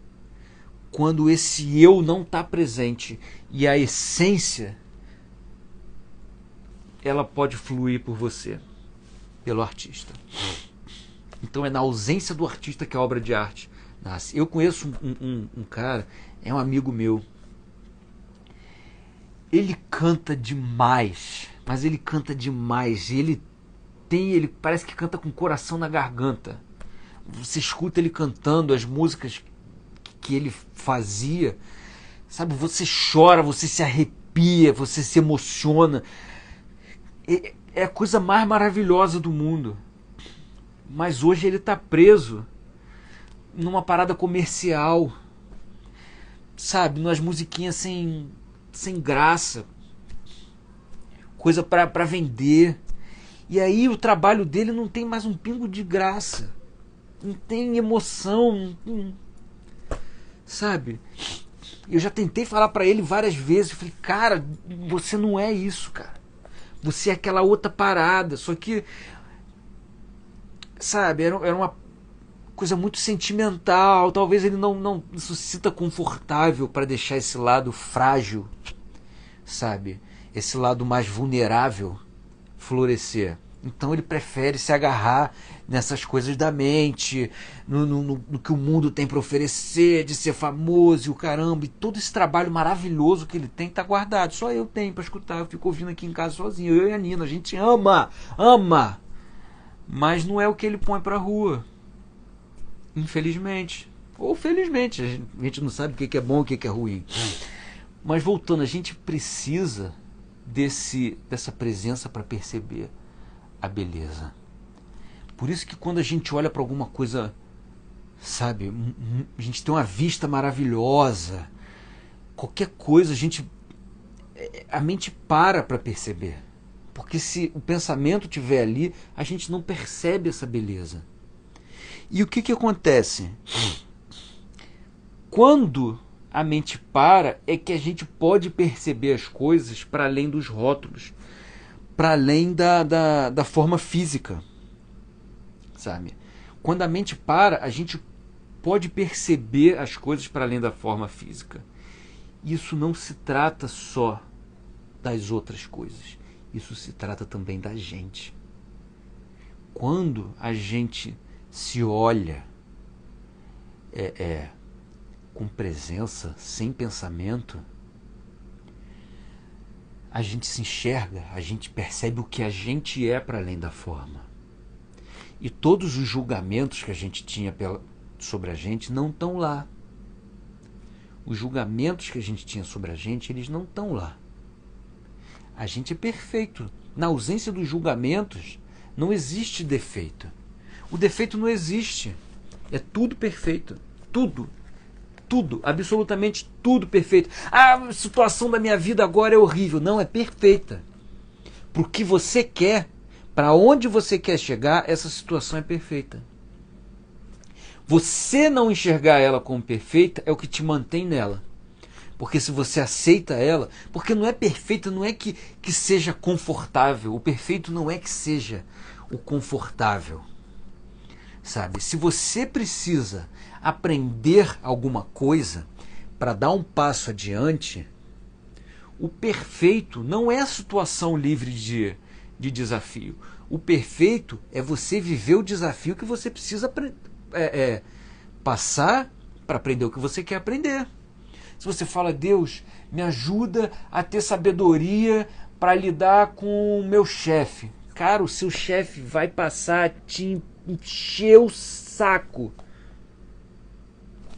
quando esse eu não está presente. E a essência, ela pode fluir por você, pelo artista. Então é na ausência do artista que a obra de arte nasce. Eu conheço um cara, é um amigo meu. Ele canta demais, mas ele canta demais. Ele parece que canta com o coração na garganta. Você escuta ele cantando as músicas que ele fazia, sabe? Você chora, você se arrepia, você se emociona. É a coisa mais maravilhosa do mundo. Mas hoje ele está preso numa parada comercial, sabe? Nas musiquinhas sem graça, coisa para vender. E aí o trabalho dele não tem mais um pingo de graça, não tem emoção, sabe? Eu já tentei falar para ele várias vezes. Eu falei, cara, você não é isso, cara. Você é aquela outra parada. Só que, sabe, era uma coisa muito sentimental. Talvez ele não se sinta confortável para deixar esse lado frágil, sabe? Esse lado mais vulnerável florescer. Então ele prefere se agarrar nessas coisas da mente, no que o mundo tem para oferecer, de ser famoso e o caramba. E todo esse trabalho maravilhoso que ele tem tá guardado. Só eu tenho para escutar. Eu fico ouvindo aqui em casa sozinho. Eu e a Nina, a gente ama. Mas não é o que ele põe pra rua. Infelizmente. Ou felizmente. A gente não sabe o que é bom e o que é ruim. Mas voltando, a gente precisa dessa presença para perceber a beleza. Por isso que quando a gente olha para alguma coisa, sabe, a gente tem uma vista maravilhosa, qualquer coisa, a mente para perceber. Porque se o pensamento estiver ali, a gente não percebe essa beleza. E o que acontece? Quando a mente para, é que a gente pode perceber as coisas para além dos rótulos, para além da forma física, sabe? Quando a mente para, a gente pode perceber as coisas para além da forma física. Isso não se trata só das outras coisas, isso se trata também da gente. Quando a gente se olha com presença, sem pensamento, a gente se enxerga, a gente percebe o que a gente é para além da forma. E todos os julgamentos que a gente tinha sobre a gente não estão lá. Os julgamentos que a gente tinha sobre a gente, eles não estão lá. A gente é perfeito. Na ausência dos julgamentos, não existe defeito. O defeito não existe. É tudo perfeito. Tudo. Tudo, absolutamente tudo perfeito. A situação da minha vida agora é horrível. Não, é perfeita. Para o que você quer, para onde você quer chegar, essa situação é perfeita. Você não enxergar ela como perfeita é o que te mantém nela. Porque se você aceita ela, porque não é perfeita, não é que seja confortável. O perfeito não é que seja o confortável. Sabe? Se você precisa aprender alguma coisa para dar um passo adiante, o perfeito não é a situação livre de desafio. O perfeito é você viver o desafio que você precisa passar para aprender o que você quer aprender. Se você fala, Deus, me ajuda a ter sabedoria para lidar com o meu chefe. Cara, o seu chefe vai passar a te encher o saco.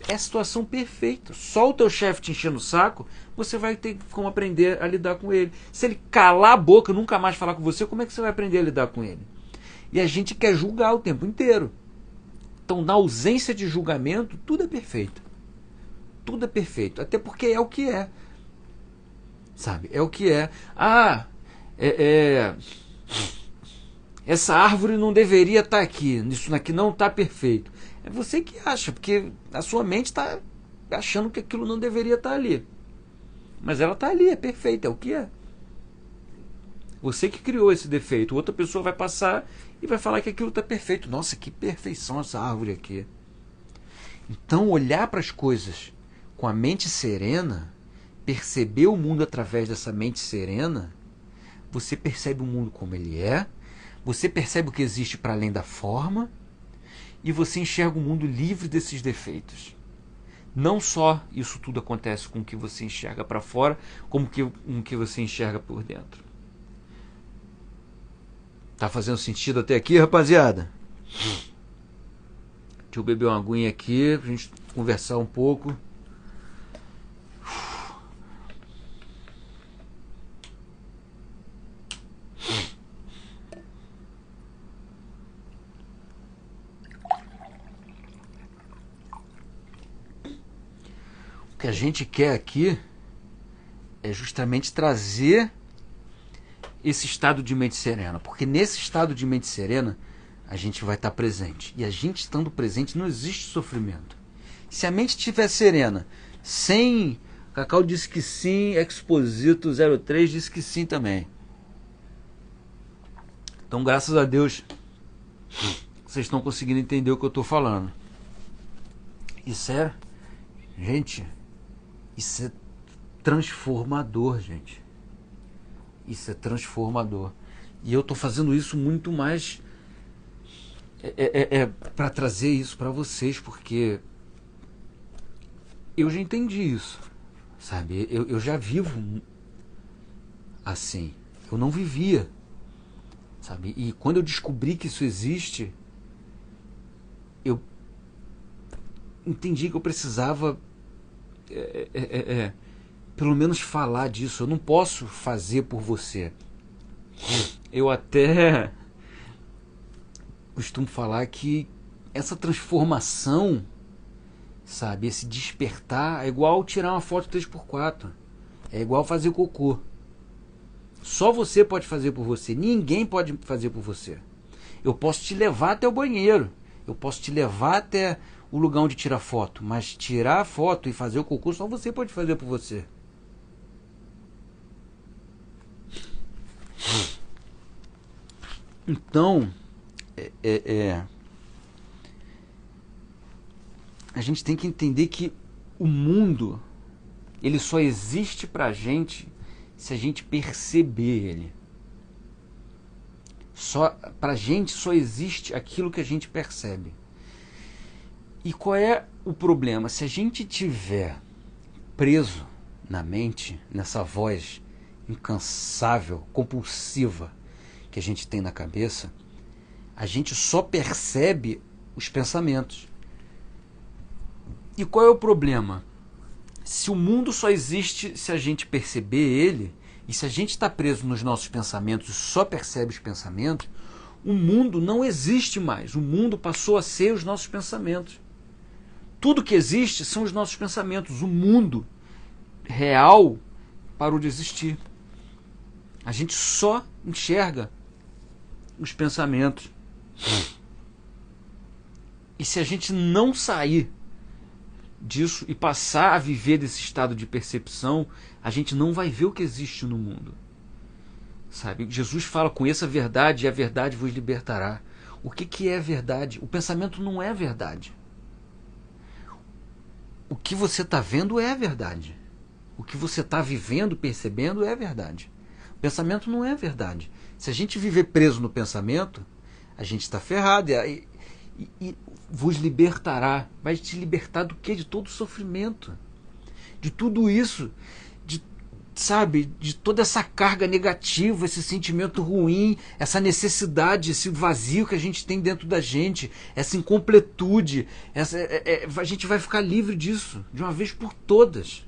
É a situação perfeita. Só o teu chefe te enchendo o saco, você vai ter como aprender a lidar com ele. Se ele calar a boca, nunca mais falar com você, como é que você vai aprender a lidar com ele? E a gente quer julgar o tempo inteiro. Então, na ausência de julgamento, tudo é perfeito. Tudo é perfeito. Até porque é o que é. Sabe? É o que é. Essa árvore não deveria estar aqui. Isso aqui não está perfeito. É você que acha, porque a sua mente está achando que aquilo não deveria estar ali. Mas ela está ali, é perfeita, é o que é. Você que criou esse defeito. Outra pessoa vai passar e vai falar que aquilo está perfeito. Nossa, que perfeição essa árvore aqui. Então, olhar para as coisas com a mente serena, perceber o mundo através dessa mente serena, você percebe o mundo como ele é, você percebe o que existe para além da forma e você enxerga o mundo livre desses defeitos. Não só isso tudo acontece com o que você enxerga para fora, como com o que você enxerga por dentro. Tá fazendo sentido até aqui, rapaziada? Deixa eu beber uma aguinha aqui pra gente conversar um pouco. O que a gente quer aqui é justamente trazer esse estado de mente serena, porque nesse estado de mente serena a gente vai estar presente, e a gente estando presente não existe sofrimento. Se a mente estiver serena, sem Cacau disse que sim, Exposito 03 disse que sim também. Então, graças a Deus, vocês estão conseguindo entender o que eu estou falando. Isso é, gente, isso é transformador, gente. Isso é transformador. E eu estou fazendo isso muito mais para trazer isso para vocês, porque eu já entendi isso, sabe? Eu já vivo assim. Eu não vivia, sabe? E quando eu descobri que isso existe, eu entendi que eu precisava pelo menos falar disso. Eu não posso fazer por você. Eu até costumo falar que essa transformação, sabe, esse despertar é igual tirar uma foto 3x4. É igual fazer cocô. Só você pode fazer por você. Ninguém pode fazer por você. Eu posso te levar até o banheiro. Eu posso te levar até o lugar onde tira foto. Mas tirar a foto e fazer o cocô só você pode fazer por você. Então, a gente tem que entender que o mundo, ele só existe pra gente se a gente perceber ele. Pra gente só existe aquilo que a gente percebe. E qual é o problema? Se a gente tiver preso na mente, nessa voz incansável, compulsiva que a gente tem na cabeça, a gente só percebe os pensamentos. E qual é o problema? Se o mundo só existe se a gente perceber ele, e se a gente está preso nos nossos pensamentos e só percebe os pensamentos, o mundo não existe mais. O mundo passou a ser os nossos pensamentos. Tudo que existe são os nossos pensamentos. O mundo real parou de existir. A gente só enxerga os pensamentos. E se a gente não sair disso e passar a viver desse estado de percepção, a gente não vai ver o que existe no mundo. Sabe? Jesus fala: conheça a verdade e a verdade vos libertará. O que é verdade? O pensamento não é verdade. O que você está vendo é verdade. O que você está vivendo, percebendo é verdade. O pensamento não é verdade. Se a gente viver preso no pensamento, a gente está ferrado. E vos libertará. Vai te libertar do quê? De todo o sofrimento. De tudo isso. Sabe, de toda essa carga negativa, esse sentimento ruim, essa necessidade, esse vazio que a gente tem dentro da gente, essa incompletude, a gente vai ficar livre disso, de uma vez por todas.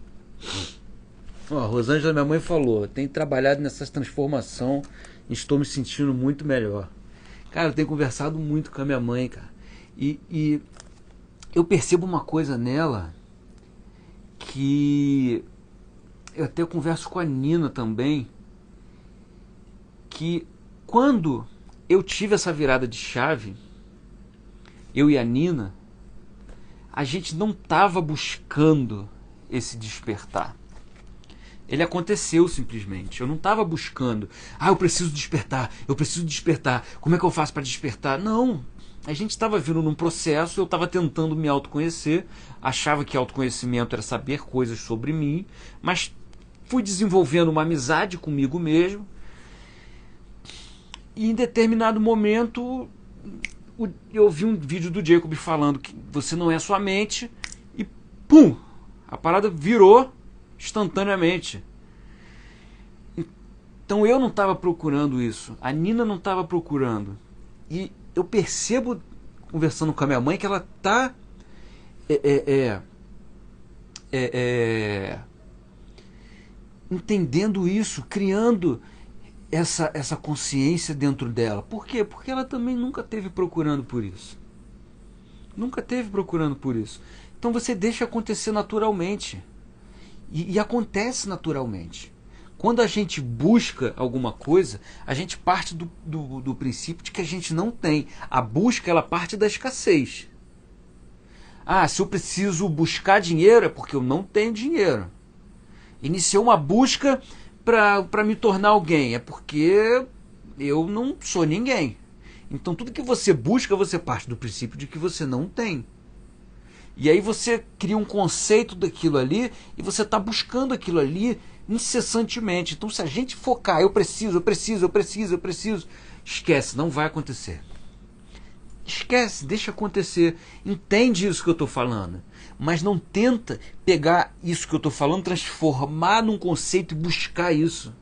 A Rosângela, minha mãe, falou: tenho trabalhado nessa transformação, estou me sentindo muito melhor. Cara, eu tenho conversado muito com a minha mãe, cara, e eu percebo uma coisa nela que... eu até converso com a Nina também, que quando eu tive essa virada de chave, eu e a Nina, a gente não estava buscando esse despertar. Ele aconteceu simplesmente. Eu não estava buscando: eu preciso despertar, eu preciso despertar, como é que eu faço para despertar? Não. A gente estava vindo num processo, eu estava tentando me autoconhecer, achava que autoconhecimento era saber coisas sobre mim, mas fui desenvolvendo uma amizade comigo mesmo, e em determinado momento eu vi um vídeo do Jacob falando que você não é sua mente, e pum! A parada virou instantaneamente. Então eu não estava procurando isso, a Nina não estava procurando, e eu percebo, conversando com a minha mãe, que ela está entendendo isso, criando essa consciência dentro dela. Por quê? Porque ela também nunca esteve procurando por isso. Nunca esteve procurando por isso. Então você deixa acontecer naturalmente. E acontece naturalmente. Quando a gente busca alguma coisa, a gente parte do princípio de que a gente não tem. A busca, ela parte da escassez. Se eu preciso buscar dinheiro é porque eu não tenho dinheiro. Iniciou uma busca para me tornar alguém, é porque eu não sou ninguém. Então tudo que você busca, você parte do princípio de que você não tem. E aí você cria um conceito daquilo ali e você está buscando aquilo ali incessantemente. Então se a gente focar: eu preciso, esquece, não vai acontecer. Esquece, deixa acontecer. Entende isso que eu estou falando, mas não tenta pegar isso que eu estou falando, transformar num conceito e buscar isso,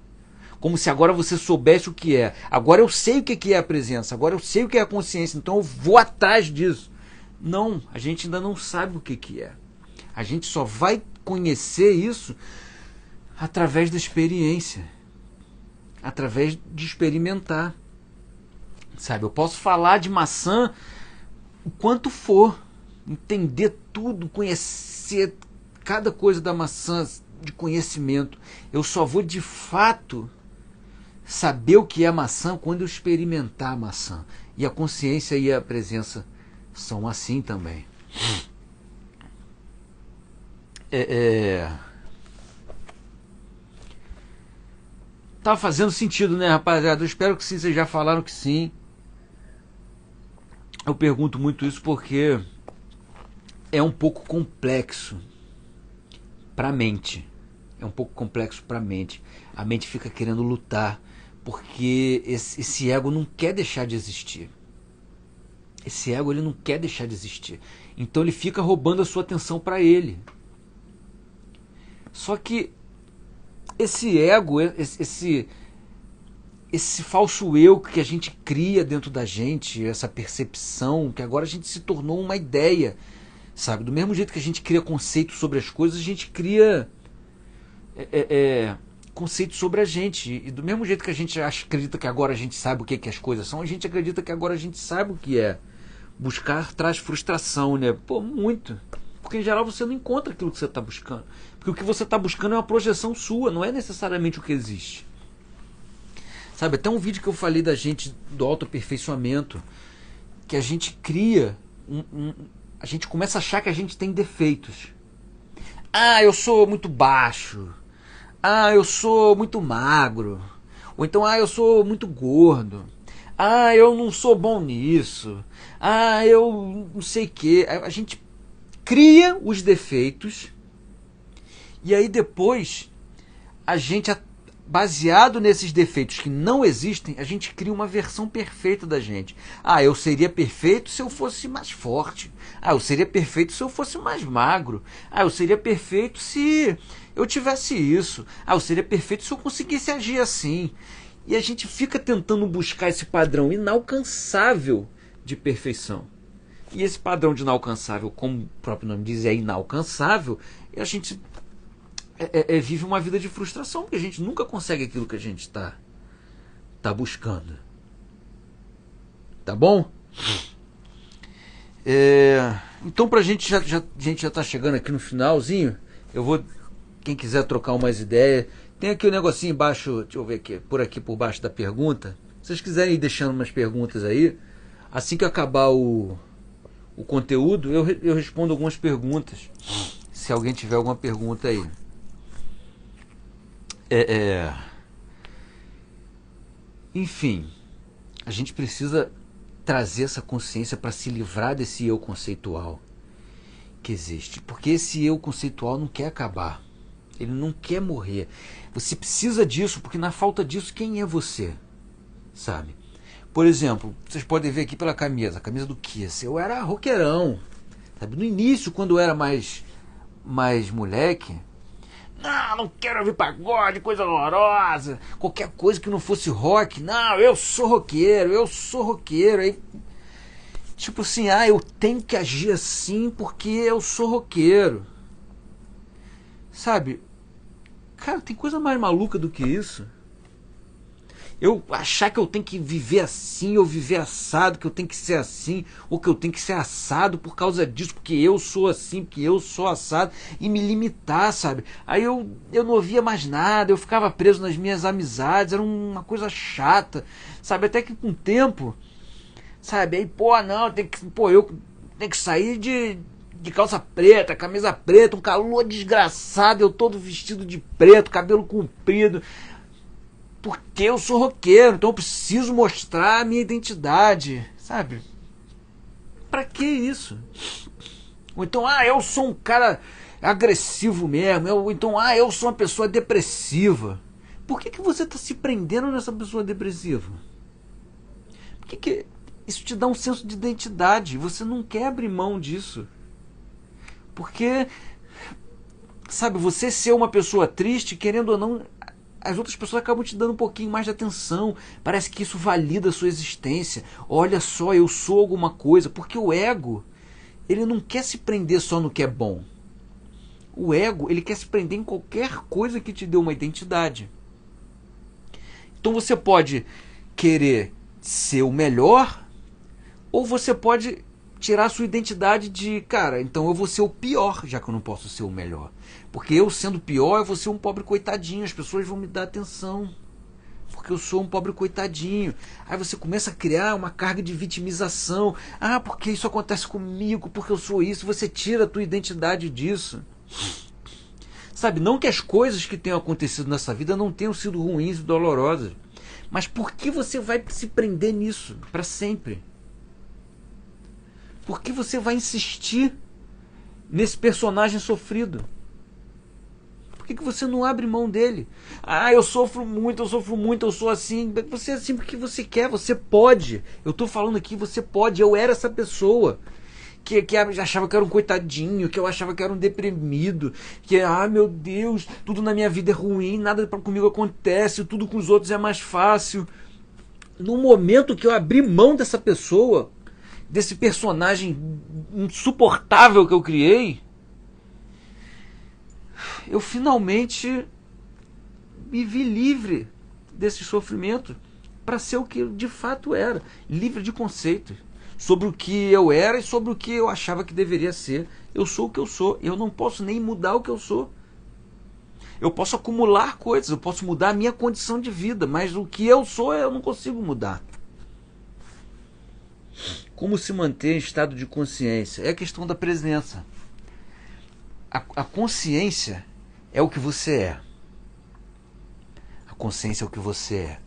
como se agora você soubesse o que é. Agora eu sei o que é a presença, agora eu sei o que é a consciência, então eu vou atrás disso. Não, a gente ainda não sabe o que é. A gente só vai conhecer isso através da experiência, através de experimentar. Sabe, eu posso falar de maçã o quanto for, entender tudo, conhecer cada coisa da maçã de conhecimento. Eu só vou de fato saber o que é maçã quando eu experimentar a maçã. E a consciência e a presença são assim também. Tá fazendo sentido, né, rapaziada? Eu espero que sim, vocês já falaram que sim. Eu pergunto muito isso porque é um pouco complexo para a mente. É um pouco complexo para a mente. A mente fica querendo lutar porque esse ego não quer deixar de existir. Esse ego, ele não quer deixar de existir. Então ele fica roubando a sua atenção para ele. Só que esse ego, esse falso eu que a gente cria dentro da gente, essa percepção, que agora a gente se tornou uma ideia, sabe? Do mesmo jeito que a gente cria conceitos sobre as coisas, a gente cria conceitos sobre a gente. E do mesmo jeito que a gente acredita que agora a gente sabe o que as coisas são, a gente acredita que agora a gente sabe o que é. Buscar traz frustração, né? Pô, muito. Porque em geral você não encontra aquilo que você está buscando. Porque o que você está buscando é uma projeção sua, não é necessariamente o que existe. Sabe, até um vídeo que eu falei da gente, do autoaperfeiçoamento, que a gente cria a gente começa a achar que a gente tem defeitos. Ah, eu sou muito baixo. Ah, eu sou muito magro. Ou então, ah, eu sou muito gordo. Ah, eu não sou bom nisso. Ah, eu não sei o quê. A gente cria os defeitos e aí depois a gente, baseado nesses defeitos que não existem, a gente cria uma versão perfeita da gente. Ah, eu seria perfeito se eu fosse mais forte. Ah, eu seria perfeito se eu fosse mais magro. Ah, eu seria perfeito se eu tivesse isso. Ah, eu seria perfeito se eu conseguisse agir assim. E a gente fica tentando buscar esse padrão inalcançável de perfeição. E esse padrão de inalcançável, como o próprio nome diz, é inalcançável, e a gente vive uma vida de frustração, porque a gente nunca consegue aquilo que a gente está buscando. Tá bom? Então, pra gente a gente já está chegando aqui no finalzinho. Eu vou, quem quiser trocar umas ideias, tem aqui o negocinho embaixo, deixa eu ver aqui por baixo da pergunta. Se vocês quiserem ir deixando umas perguntas aí, assim que acabar o conteúdo, eu respondo algumas perguntas. Se alguém tiver alguma pergunta aí. Enfim, a gente precisa trazer essa consciência para se livrar desse eu conceitual que existe. Porque esse eu conceitual não quer acabar. Ele não quer morrer. Você precisa disso, porque na falta disso, quem é você? Sabe? Por exemplo, vocês podem ver aqui pela camisa. A camisa do Kiss. Eu era roqueirão. Sabe? No início, quando eu era mais moleque, não quero ouvir pagode, coisa horrorosa. Qualquer coisa que não fosse rock. Não, eu sou roqueiro. Aí, tipo assim, eu tenho que agir assim porque eu sou roqueiro. Sabe? Cara, tem coisa mais maluca do que isso. Eu achar que eu tenho que viver assim, ou viver assado, que eu tenho que ser assim, ou que eu tenho que ser assado por causa disso, porque eu sou assim, porque eu sou assado, e me limitar, sabe? Aí eu não ouvia mais nada, eu ficava preso nas minhas amizades, era uma coisa chata, sabe? Até que com o tempo, sabe? Aí, eu tenho que sair de calça preta, camisa preta, um calor desgraçado, eu todo vestido de preto, cabelo comprido, porque eu sou roqueiro, então eu preciso mostrar a minha identidade, sabe? Pra que isso? Ou então, eu sou um cara agressivo mesmo, ou então, eu sou uma pessoa depressiva. Por que você está se prendendo nessa pessoa depressiva? Por que isso te dá um senso de identidade? Você não quer abrir mão disso. Porque, sabe, você ser uma pessoa triste, querendo ou não, as outras pessoas acabam te dando um pouquinho mais de atenção. Parece que isso valida a sua existência. Olha só, eu sou alguma coisa. Porque o ego, ele não quer se prender só no que é bom. O ego, ele quer se prender em qualquer coisa que te dê uma identidade. Então você pode querer ser o melhor, ou você pode tirar a sua identidade de, cara, então eu vou ser o pior, já que eu não posso ser o melhor. Porque eu sendo pior, eu vou ser um pobre coitadinho, as pessoas vão me dar atenção. Porque eu sou um pobre coitadinho. Aí você começa a criar uma carga de vitimização. Porque isso acontece comigo, porque eu sou isso. Você tira a tua identidade disso. Sabe, não que as coisas que tenham acontecido nessa vida não tenham sido ruins e dolorosas. Mas por que você vai se prender nisso para sempre? Por que você vai insistir nesse personagem sofrido? Por que você não abre mão dele? Eu sofro muito, eu sou assim. Você é assim porque você quer, você pode. Eu estou falando aqui, você pode. Eu era essa pessoa que achava que era um coitadinho, que eu achava que era um deprimido, que, meu Deus, tudo na minha vida é ruim, nada comigo acontece, tudo com os outros é mais fácil. No momento que eu abri mão dessa pessoa, desse personagem insuportável que eu criei, eu finalmente me vi livre desse sofrimento para ser o que eu de fato era, livre de conceitos sobre o que eu era e sobre o que eu achava que deveria ser. Eu sou o que eu sou, eu não posso nem mudar o que eu sou. Eu posso acumular coisas, eu posso mudar a minha condição de vida, mas o que eu sou eu não consigo mudar. Como se manter em estado de consciência? É a questão da presença. A consciência é o que você é. A consciência é o que você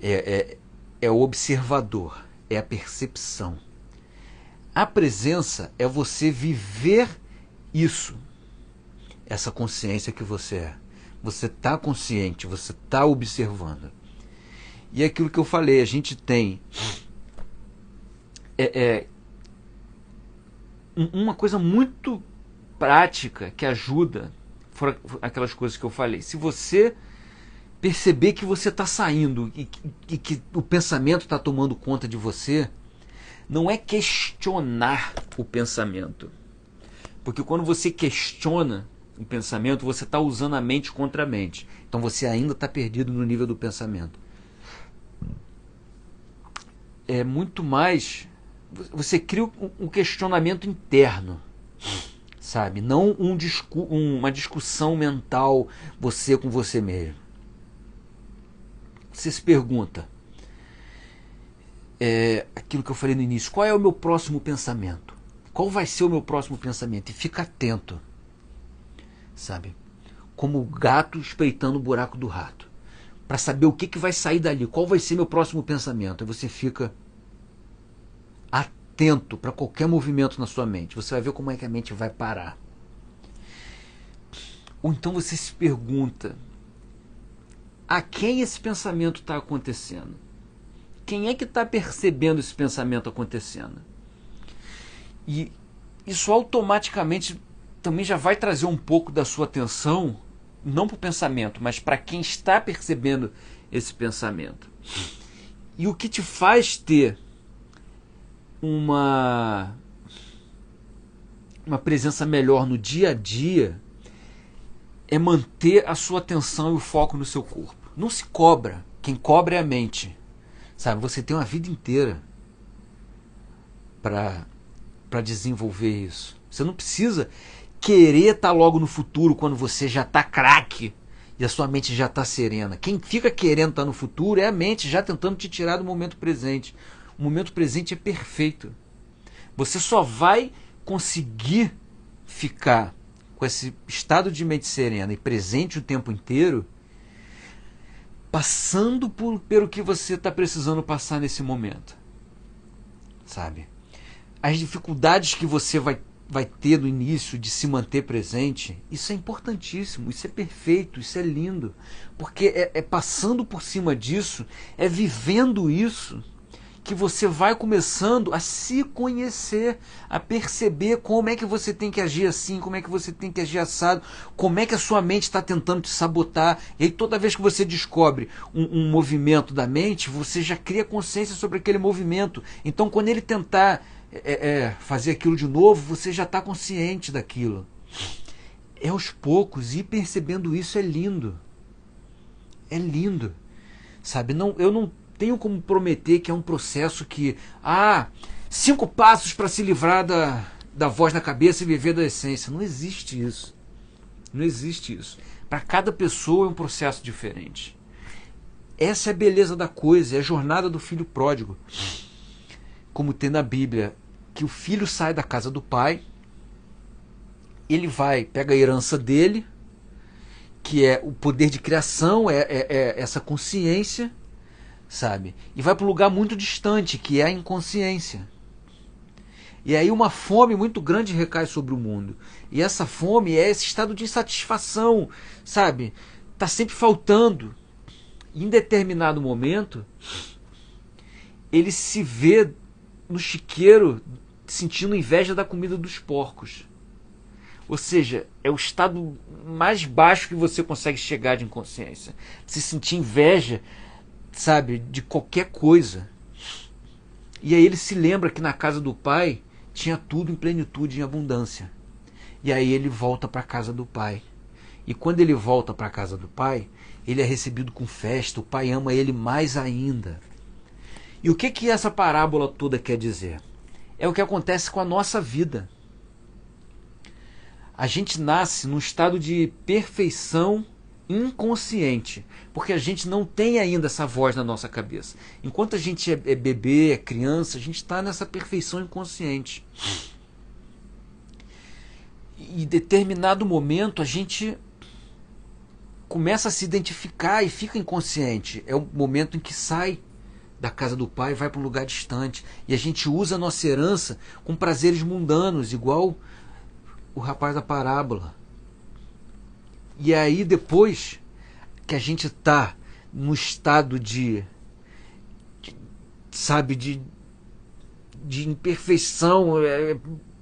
é. É o observador, é a percepção. A presença é você viver isso, essa consciência que você é. Você está consciente, você está observando. E é aquilo que eu falei, a gente tem uma coisa muito prática que ajuda, foram aquelas coisas que eu falei. Se você perceber que você está saindo e que o pensamento está tomando conta de você, não é questionar o pensamento. Porque quando você questiona o pensamento, você está usando a mente contra a mente. Então você ainda está perdido no nível do pensamento. É muito mais... Você cria um questionamento interno, sabe? Não uma discussão mental, você com você mesmo. Você se pergunta, aquilo que eu falei no início, qual é o meu próximo pensamento? Qual vai ser o meu próximo pensamento? E fica atento, sabe? Como o gato espreitando o buraco do rato, para saber o que vai sair dali, qual vai ser meu próximo pensamento. Aí você fica atento para qualquer movimento na sua mente. Você vai ver como é que a mente vai parar. Ou então você se pergunta, a quem esse pensamento está acontecendo? Quem é que está percebendo esse pensamento acontecendo? E isso automaticamente também já vai trazer um pouco da sua atenção, não para o pensamento, mas para quem está percebendo esse pensamento. E o que te faz ter uma presença melhor no dia a dia é manter a sua atenção e o foco no seu corpo. Não se cobra. Quem cobra é a mente. Sabe, você tem uma vida inteira para desenvolver isso. Você não precisa querer estar logo no futuro quando você já está craque e a sua mente já está serena. Quem fica querendo estar no futuro é a mente já tentando te tirar do momento presente. O momento presente é perfeito. Você só vai conseguir ficar com esse estado de mente serena e presente o tempo inteiro passando pelo que você está precisando passar nesse momento, sabe? As dificuldades que você vai ter no início de se manter presente, isso é importantíssimo, isso é perfeito, isso é lindo, porque é passando por cima disso, é vivendo isso, que você vai começando a se conhecer, a perceber como é que você tem que agir assim, como é que você tem que agir assado, como é que a sua mente está tentando te sabotar. E aí toda vez que você descobre um movimento da mente, você já cria consciência sobre aquele movimento. Então quando ele tentar fazer aquilo de novo, você já está consciente daquilo. É aos poucos, e percebendo isso é lindo. É lindo. Sabe, eu não tenho como prometer que é um processo que 5 passos para se livrar da voz na cabeça e viver da essência. Não existe isso. Não existe isso. Para cada pessoa é um processo diferente. Essa é a beleza da coisa, é a jornada do filho pródigo. Como tem na Bíblia, que o filho sai da casa do pai, ele pega a herança dele, que é o poder de criação, é essa consciência, sabe? E vai para um lugar muito distante, que é a inconsciência. E aí uma fome muito grande recai sobre o mundo. E essa fome é esse estado de insatisfação, sabe? Tá sempre faltando. Em determinado momento, ele se vê no chiqueiro sentindo inveja da comida dos porcos. Ou seja, é o estado mais baixo que você consegue chegar de inconsciência. Se sentir inveja, sabe, de qualquer coisa. E aí ele se lembra que na casa do pai tinha tudo em plenitude, em abundância. E aí ele volta para a casa do pai. E quando ele volta para a casa do pai, ele é recebido com festa, o pai ama ele mais ainda. E o que essa parábola toda quer dizer? É o que acontece com a nossa vida. A gente nasce num estado de perfeição inconsciente, porque a gente não tem ainda essa voz na nossa cabeça. Enquanto a gente é bebê, é criança, a gente está nessa perfeição inconsciente. E em determinado momento a gente começa a se identificar e fica inconsciente. É o momento em que sai da casa do pai e vai para um lugar distante. E a gente usa a nossa herança com prazeres mundanos, igual o rapaz da parábola. E aí depois que a gente está no estado sabe, de imperfeição,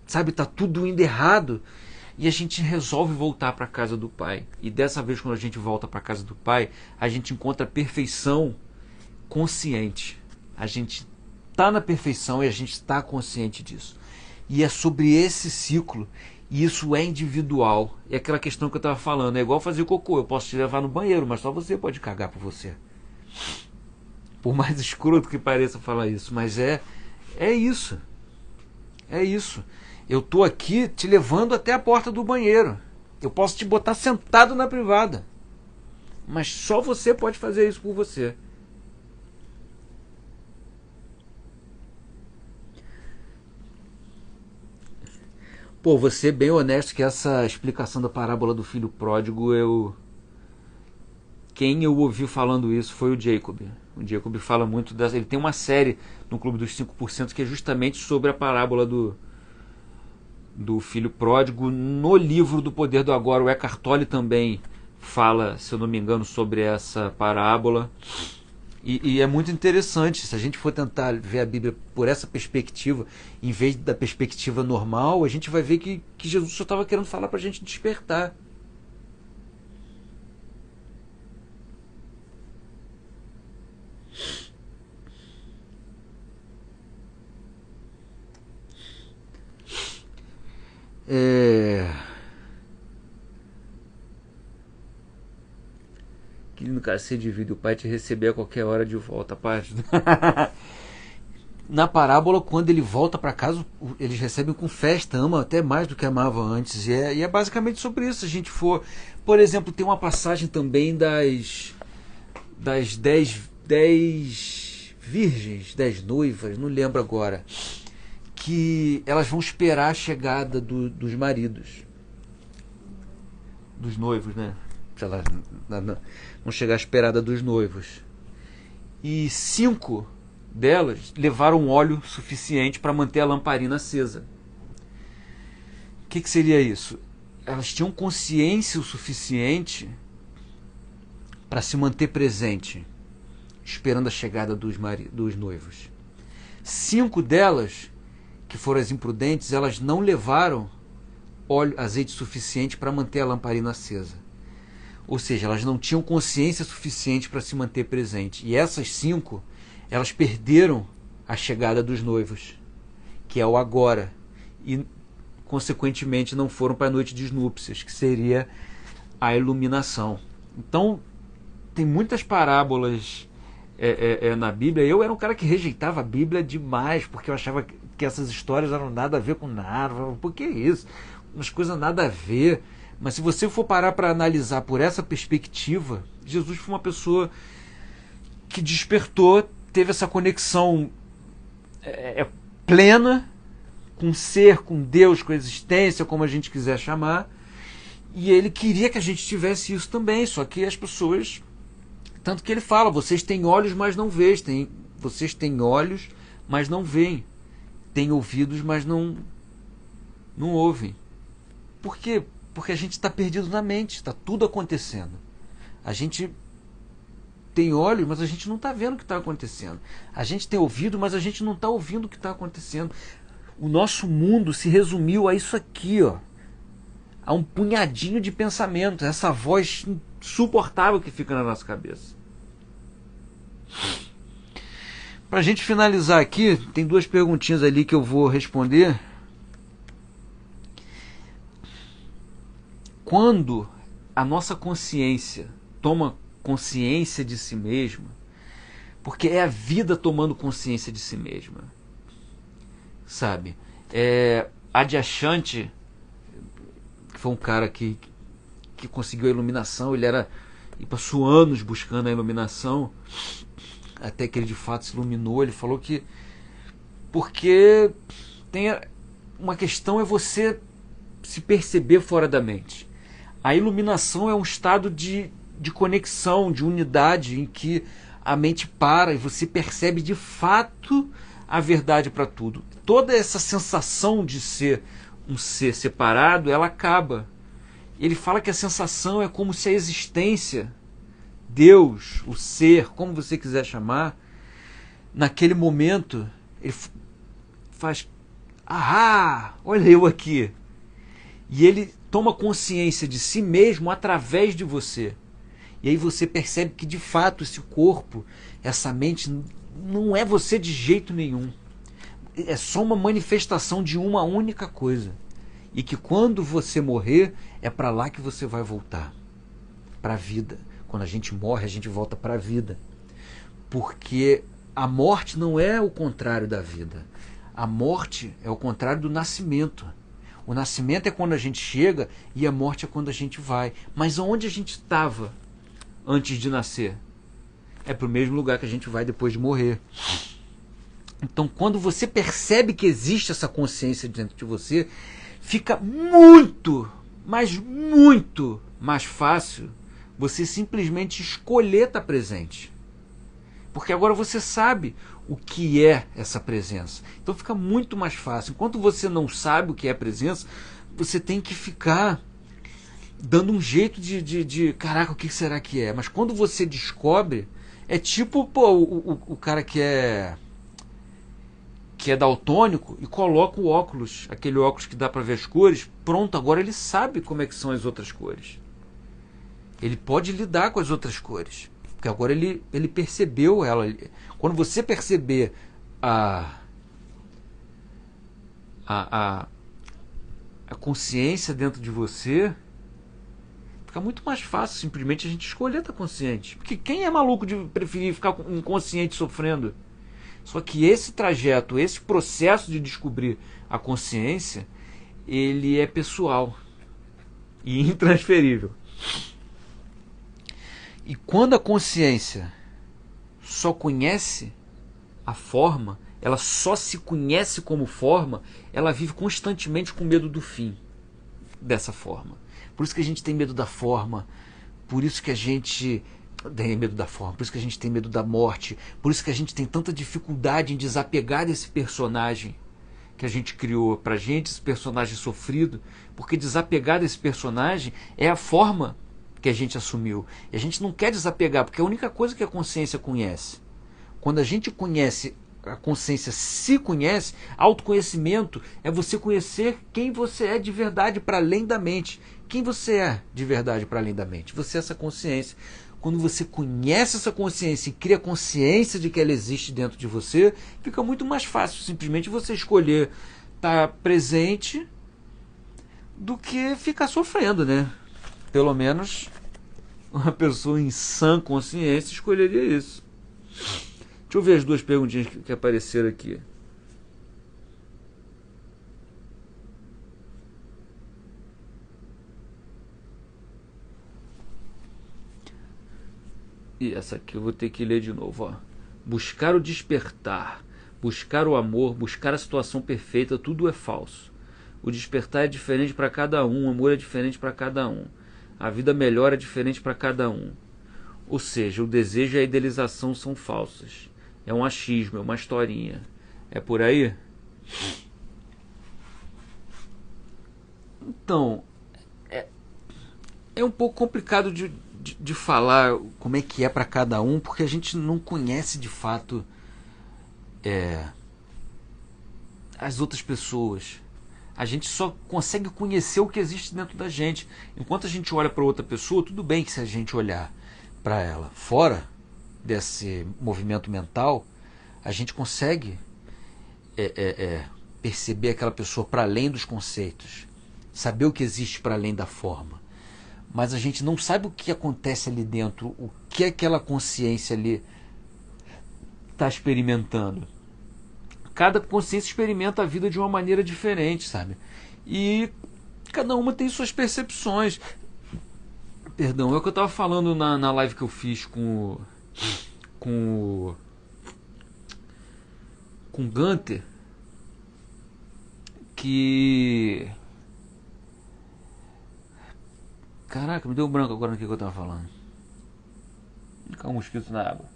sabe, tá tudo indo errado, e a gente resolve voltar para a casa do pai. E dessa vez, quando a gente volta para a casa do pai, a gente encontra a perfeição consciente. A gente está na perfeição e a gente está consciente disso. E é sobre esse ciclo. E isso é individual. É aquela questão que eu estava falando. É igual fazer cocô. Eu posso te levar no banheiro, mas só você pode cagar por você. Por mais escroto que pareça falar isso. Mas é isso. É isso. Eu estou aqui te levando até a porta do banheiro. Eu posso te botar sentado na privada. Mas só você pode fazer isso por você. Pô, vou ser bem honesto que essa explicação da parábola do filho pródigo, quem eu ouvi falando isso foi o Jacob. O Jacob fala muito dessa. Ele tem uma série no Clube dos 5% que é justamente sobre a parábola do filho pródigo. No livro do Poder do Agora, o Eckhart Tolle também fala, se eu não me engano, sobre essa parábola. E é muito interessante, se a gente for tentar ver a Bíblia por essa perspectiva, em vez da perspectiva normal, a gente vai ver que Jesus só estava querendo falar para a gente despertar. Que no cacete de vida, o pai te receber a qualquer hora de volta, parte. Na parábola, quando ele volta para casa, eles recebem com festa, amam até mais do que amavam antes. E é basicamente sobre isso. Se a gente for, por exemplo, tem uma passagem também das 10 virgens, 10 noivas, não lembro agora, que elas vão esperar a chegada dos maridos, dos noivos, né? Se elas vão chegar à esperada dos noivos. E 5 delas levaram óleo suficiente para manter a lamparina acesa. O que seria isso? Elas tinham consciência o suficiente para se manter presente, esperando a chegada dos noivos. 5 delas, que foram as imprudentes, elas não levaram azeite suficiente para manter a lamparina acesa. Ou seja, elas não tinham consciência suficiente para se manter presente. E essas 5, elas perderam a chegada dos noivos, que é o agora. E, consequentemente, não foram para a noite de núpcias, que seria a iluminação. Então, tem muitas parábolas na Bíblia. Eu era um cara que rejeitava a Bíblia demais, porque eu achava que essas histórias eram nada a ver com nada. Por que isso? Umas coisas nada a ver. Mas se você for parar para analisar por essa perspectiva, Jesus foi uma pessoa que despertou, teve essa conexão plena com o ser, com Deus, com a existência, como a gente quiser chamar, e ele queria que a gente tivesse isso também, só que as pessoas, tanto que ele fala, vocês têm olhos, mas não veem, vocês têm olhos, mas não veem, têm ouvidos, mas não ouvem. Por quê? Porque a gente está perdido na mente, está tudo acontecendo. A gente tem olhos, mas a gente não está vendo o que está acontecendo. A gente tem ouvido, mas a gente não está ouvindo o que está acontecendo. O nosso mundo se resumiu a isso aqui, ó, a um punhadinho de pensamentos, essa voz insuportável que fica na nossa cabeça. Para a gente finalizar aqui, tem 2 perguntinhas ali que eu vou responder. Quando a nossa consciência toma consciência de si mesma, porque é a vida tomando consciência de si mesma, sabe? Adyashanti, que foi um cara que conseguiu a iluminação, ele era e passou anos buscando a iluminação, até que ele de fato se iluminou. Ele falou que porque tem uma questão é você se perceber fora da mente. A iluminação é um estado de conexão, de unidade, em que a mente para e você percebe de fato a verdade para tudo. Toda essa sensação de ser um ser separado, ela acaba. Ele fala que a sensação é como se a existência, Deus, o ser, como você quiser chamar, naquele momento, ele faz, olha eu aqui. E ele toma consciência de si mesmo através de você. E aí você percebe que de fato esse corpo, essa mente, não é você de jeito nenhum. É só uma manifestação de uma única coisa. E que quando você morrer, é para lá que você vai voltar. Para a vida. Quando a gente morre, a gente volta para a vida. Porque a morte não é o contrário da vida. A morte é o contrário do nascimento. O nascimento é quando a gente chega e a morte é quando a gente vai. Mas onde a gente estava antes de nascer? É para o mesmo lugar que a gente vai depois de morrer. Então, quando você percebe que existe essa consciência dentro de você, fica muito, mas muito mais fácil você simplesmente escolher estar presente. Porque agora você sabe o que é essa presença. Então fica muito mais fácil. Enquanto você não sabe o que é a presença, você tem que ficar dando um jeito de caraca, o que será que é? Mas quando você descobre, é tipo o cara que é daltônico e coloca o óculos, aquele óculos que dá para ver as cores, pronto, agora ele sabe como é que são as outras cores. Ele pode lidar com as outras cores. Porque agora ele percebeu ela. Quando você perceber a consciência dentro de você, fica muito mais fácil simplesmente a gente escolher estar consciente. Porque quem é maluco de preferir ficar inconsciente sofrendo? Só que esse trajeto, esse processo de descobrir a consciência, ele é pessoal e intransferível. E quando a consciência só conhece a forma, ela só se conhece como forma, ela vive constantemente com medo do fim dessa forma. Por isso que a gente tem medo da forma, por isso que a gente tem medo da forma, por isso que a gente tem medo da morte, por isso que a gente tem tanta dificuldade em desapegar desse personagem que a gente criou pra gente, esse personagem sofrido, porque desapegar desse personagem é a forma que a gente assumiu. E a gente não quer desapegar, porque é a única coisa que a consciência conhece. Quando a gente conhece, a consciência se conhece, autoconhecimento é você conhecer quem você é de verdade para além da mente. Quem você é de verdade para além da mente? Você é essa consciência. Quando você conhece essa consciência e cria consciência de que ela existe dentro de você, fica muito mais fácil simplesmente você escolher estar presente do que ficar sofrendo, né? Pelo menos uma pessoa em sã consciência escolheria isso. Deixa eu ver as duas perguntinhas que apareceram aqui. E essa aqui eu vou ter que ler de novo. Ó. Buscar o despertar, buscar o amor, buscar a situação perfeita, tudo é falso. O despertar é diferente para cada um, o amor é diferente para cada um. A vida melhor é diferente para cada um. Ou seja, o desejo e a idealização são falsas. É um achismo, é uma historinha. É por aí? Então, é um pouco complicado de falar como é que é para cada um, porque a gente não conhece de fato as outras pessoas. A gente só consegue conhecer o que existe dentro da gente. Enquanto a gente olha para outra pessoa, tudo bem que se a gente olhar para ela fora desse movimento mental, a gente consegue perceber aquela pessoa para além dos conceitos, saber o que existe para além da forma. Mas a gente não sabe o que acontece ali dentro, o que aquela consciência ali está experimentando. Cada consciência experimenta a vida de uma maneira diferente, sabe? E cada uma tem suas percepções. Perdão, é o que eu estava falando na live que eu fiz com o Gunter, que... Caraca, me deu branco agora no que eu estava falando. Caiu um mosquito na água.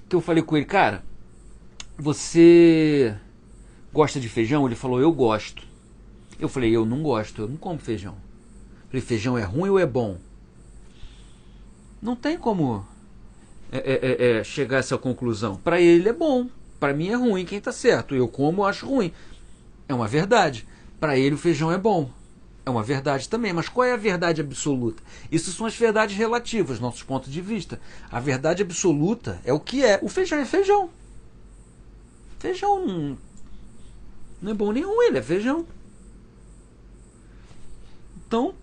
Que eu falei com ele, cara, você gosta de feijão? Ele falou, eu gosto. Eu falei, eu não gosto, eu não como feijão. Eu falei, feijão é ruim ou é bom? Não tem como chegar a essa conclusão. Para ele é bom, para mim é ruim, quem tá certo? Eu como, eu acho ruim. É uma verdade. Para ele o feijão é bom. É uma verdade também, mas qual é a verdade absoluta? Isso são as verdades relativas, nossos pontos de vista. A verdade absoluta é o que é. O feijão é feijão. Feijão não é bom nem ruim, ele é feijão. Então,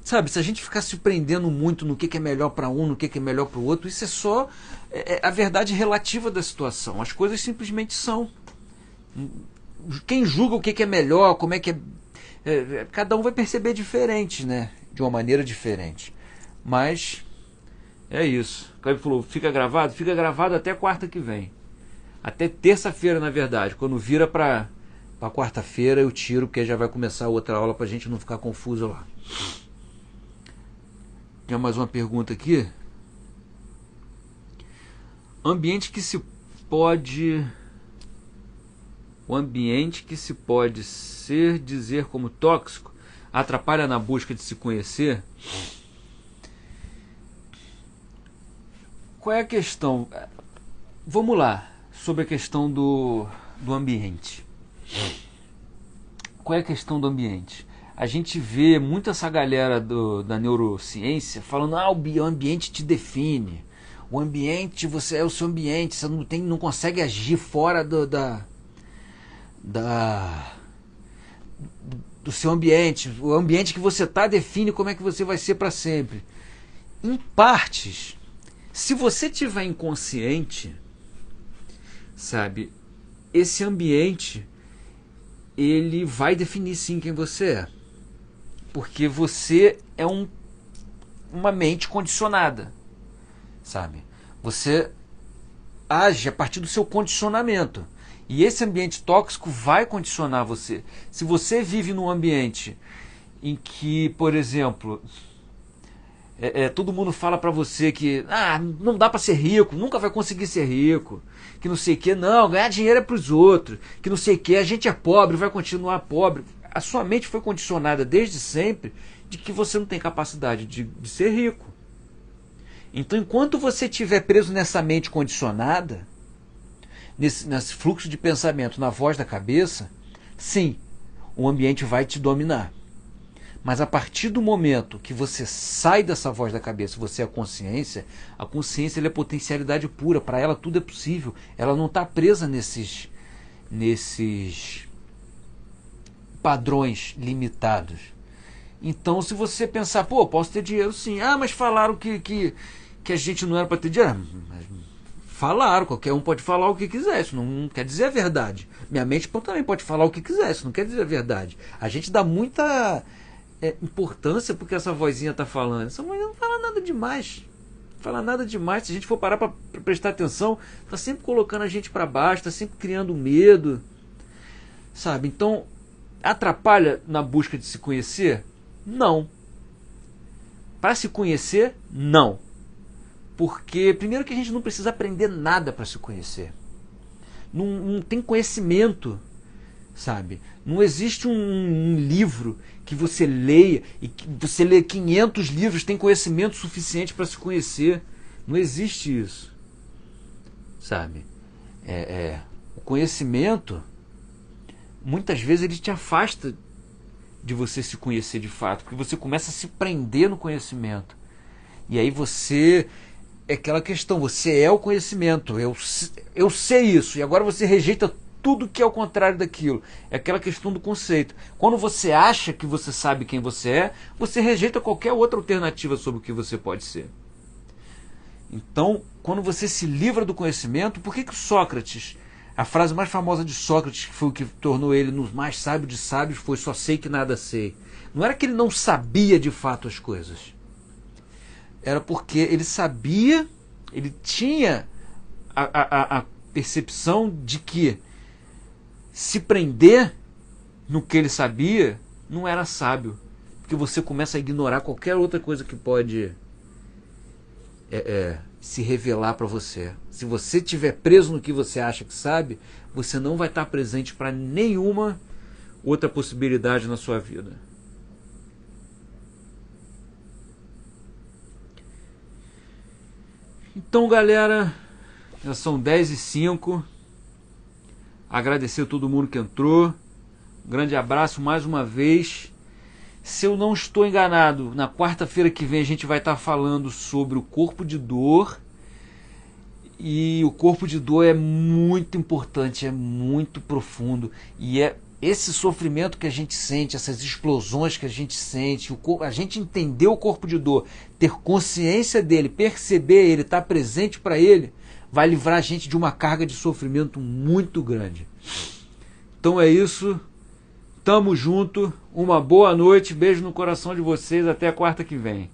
sabe, se a gente ficar se prendendo muito no que é melhor para um, no que é melhor para o outro, isso é só a verdade relativa da situação. As coisas simplesmente são. Quem julga o que é melhor, como é que é... cada um vai perceber diferente, né? De uma maneira diferente. Mas é isso. O Cleber falou, fica gravado? Fica gravado até quarta que vem. Até terça-feira, na verdade. Quando vira para quarta-feira eu tiro, porque já vai começar outra aula pra gente não ficar confuso lá. Tem mais uma pergunta aqui. Ambiente que se pode... O ambiente que se pode dizer como tóxico atrapalha na busca de se conhecer? Qual é a questão? Vamos lá, sobre a questão do ambiente. Qual é a questão do ambiente? A gente vê muito essa galera da neurociência falando, o ambiente te define. O ambiente, você é o seu ambiente, você não consegue agir fora do seu ambiente. O ambiente que você está define como é que você vai ser para sempre. Em partes, se você tiver inconsciente, sabe, esse ambiente ele vai definir sim quem você é, porque você é uma mente condicionada, sabe? Você age a partir do seu condicionamento. E esse ambiente tóxico vai condicionar você. Se você vive num ambiente em que, por exemplo, todo mundo fala pra você que não dá pra ser rico, nunca vai conseguir ser rico, que não sei o que, não, ganhar dinheiro é pros outros, que não sei o que, a gente é pobre, vai continuar pobre. A sua mente foi condicionada desde sempre de que você não tem capacidade de ser rico. Então, enquanto você estiver preso nessa mente condicionada, nesse fluxo de pensamento, na voz da cabeça, sim, o ambiente vai te dominar. Mas a partir do momento que você sai dessa voz da cabeça, você é a consciência ela é potencialidade pura, para ela tudo é possível. Ela não está presa nesses padrões limitados. Então, se você pensar, posso ter dinheiro sim. Mas falaram que a gente não era para ter dinheiro. Falaram, qualquer um pode falar o que quiser, isso não quer dizer a verdade. Minha mente também pode falar o que quiser, isso não quer dizer a verdade. A gente dá muita importância porque essa vozinha está falando. Essa vozinha não fala nada demais. Não fala nada demais. Se a gente for parar para prestar atenção, está sempre colocando a gente para baixo, está sempre criando medo. Sabe? Então, atrapalha na busca de se conhecer? Não. Para se conhecer, não. Porque, primeiro, que a gente não precisa aprender nada para se conhecer. Não tem conhecimento, sabe? Não existe um livro que você leia e que você lê 500 livros, tem conhecimento suficiente para se conhecer. Não existe isso, sabe? O conhecimento, muitas vezes, ele te afasta de você se conhecer de fato, porque você começa a se prender no conhecimento. E aí você... É aquela questão, você é o conhecimento, eu sei isso, e agora você rejeita tudo que é o contrário daquilo. É aquela questão do conceito. Quando você acha que você sabe quem você é, você rejeita qualquer outra alternativa sobre o que você pode ser. Então, quando você se livra do conhecimento, por que Sócrates A frase mais famosa de Sócrates, que foi o que tornou ele no mais sábio de sábios, foi: só sei que nada sei. Não era que ele não sabia de fato as coisas. Era porque ele sabia, ele tinha a percepção de que se prender no que ele sabia não era sábio. Porque você começa a ignorar qualquer outra coisa que pode se revelar para você. Se você estiver preso no que você acha que sabe, você não vai estar presente para nenhuma outra possibilidade na sua vida. Então, galera, já são 10h05. Agradecer a todo mundo que entrou. Um grande abraço mais uma vez. Se eu não estou enganado, na quarta-feira que vem a gente vai estar falando sobre o corpo de dor. E o corpo de dor é muito importante, é muito profundo. E é esse sofrimento que a gente sente, essas explosões que a gente sente, a gente entender o corpo de dor, ter consciência dele, perceber ele, estar presente para ele, vai livrar a gente de uma carga de sofrimento muito grande. Então é isso. Tamo junto. Uma boa noite. Beijo no coração de vocês. Até a quarta que vem.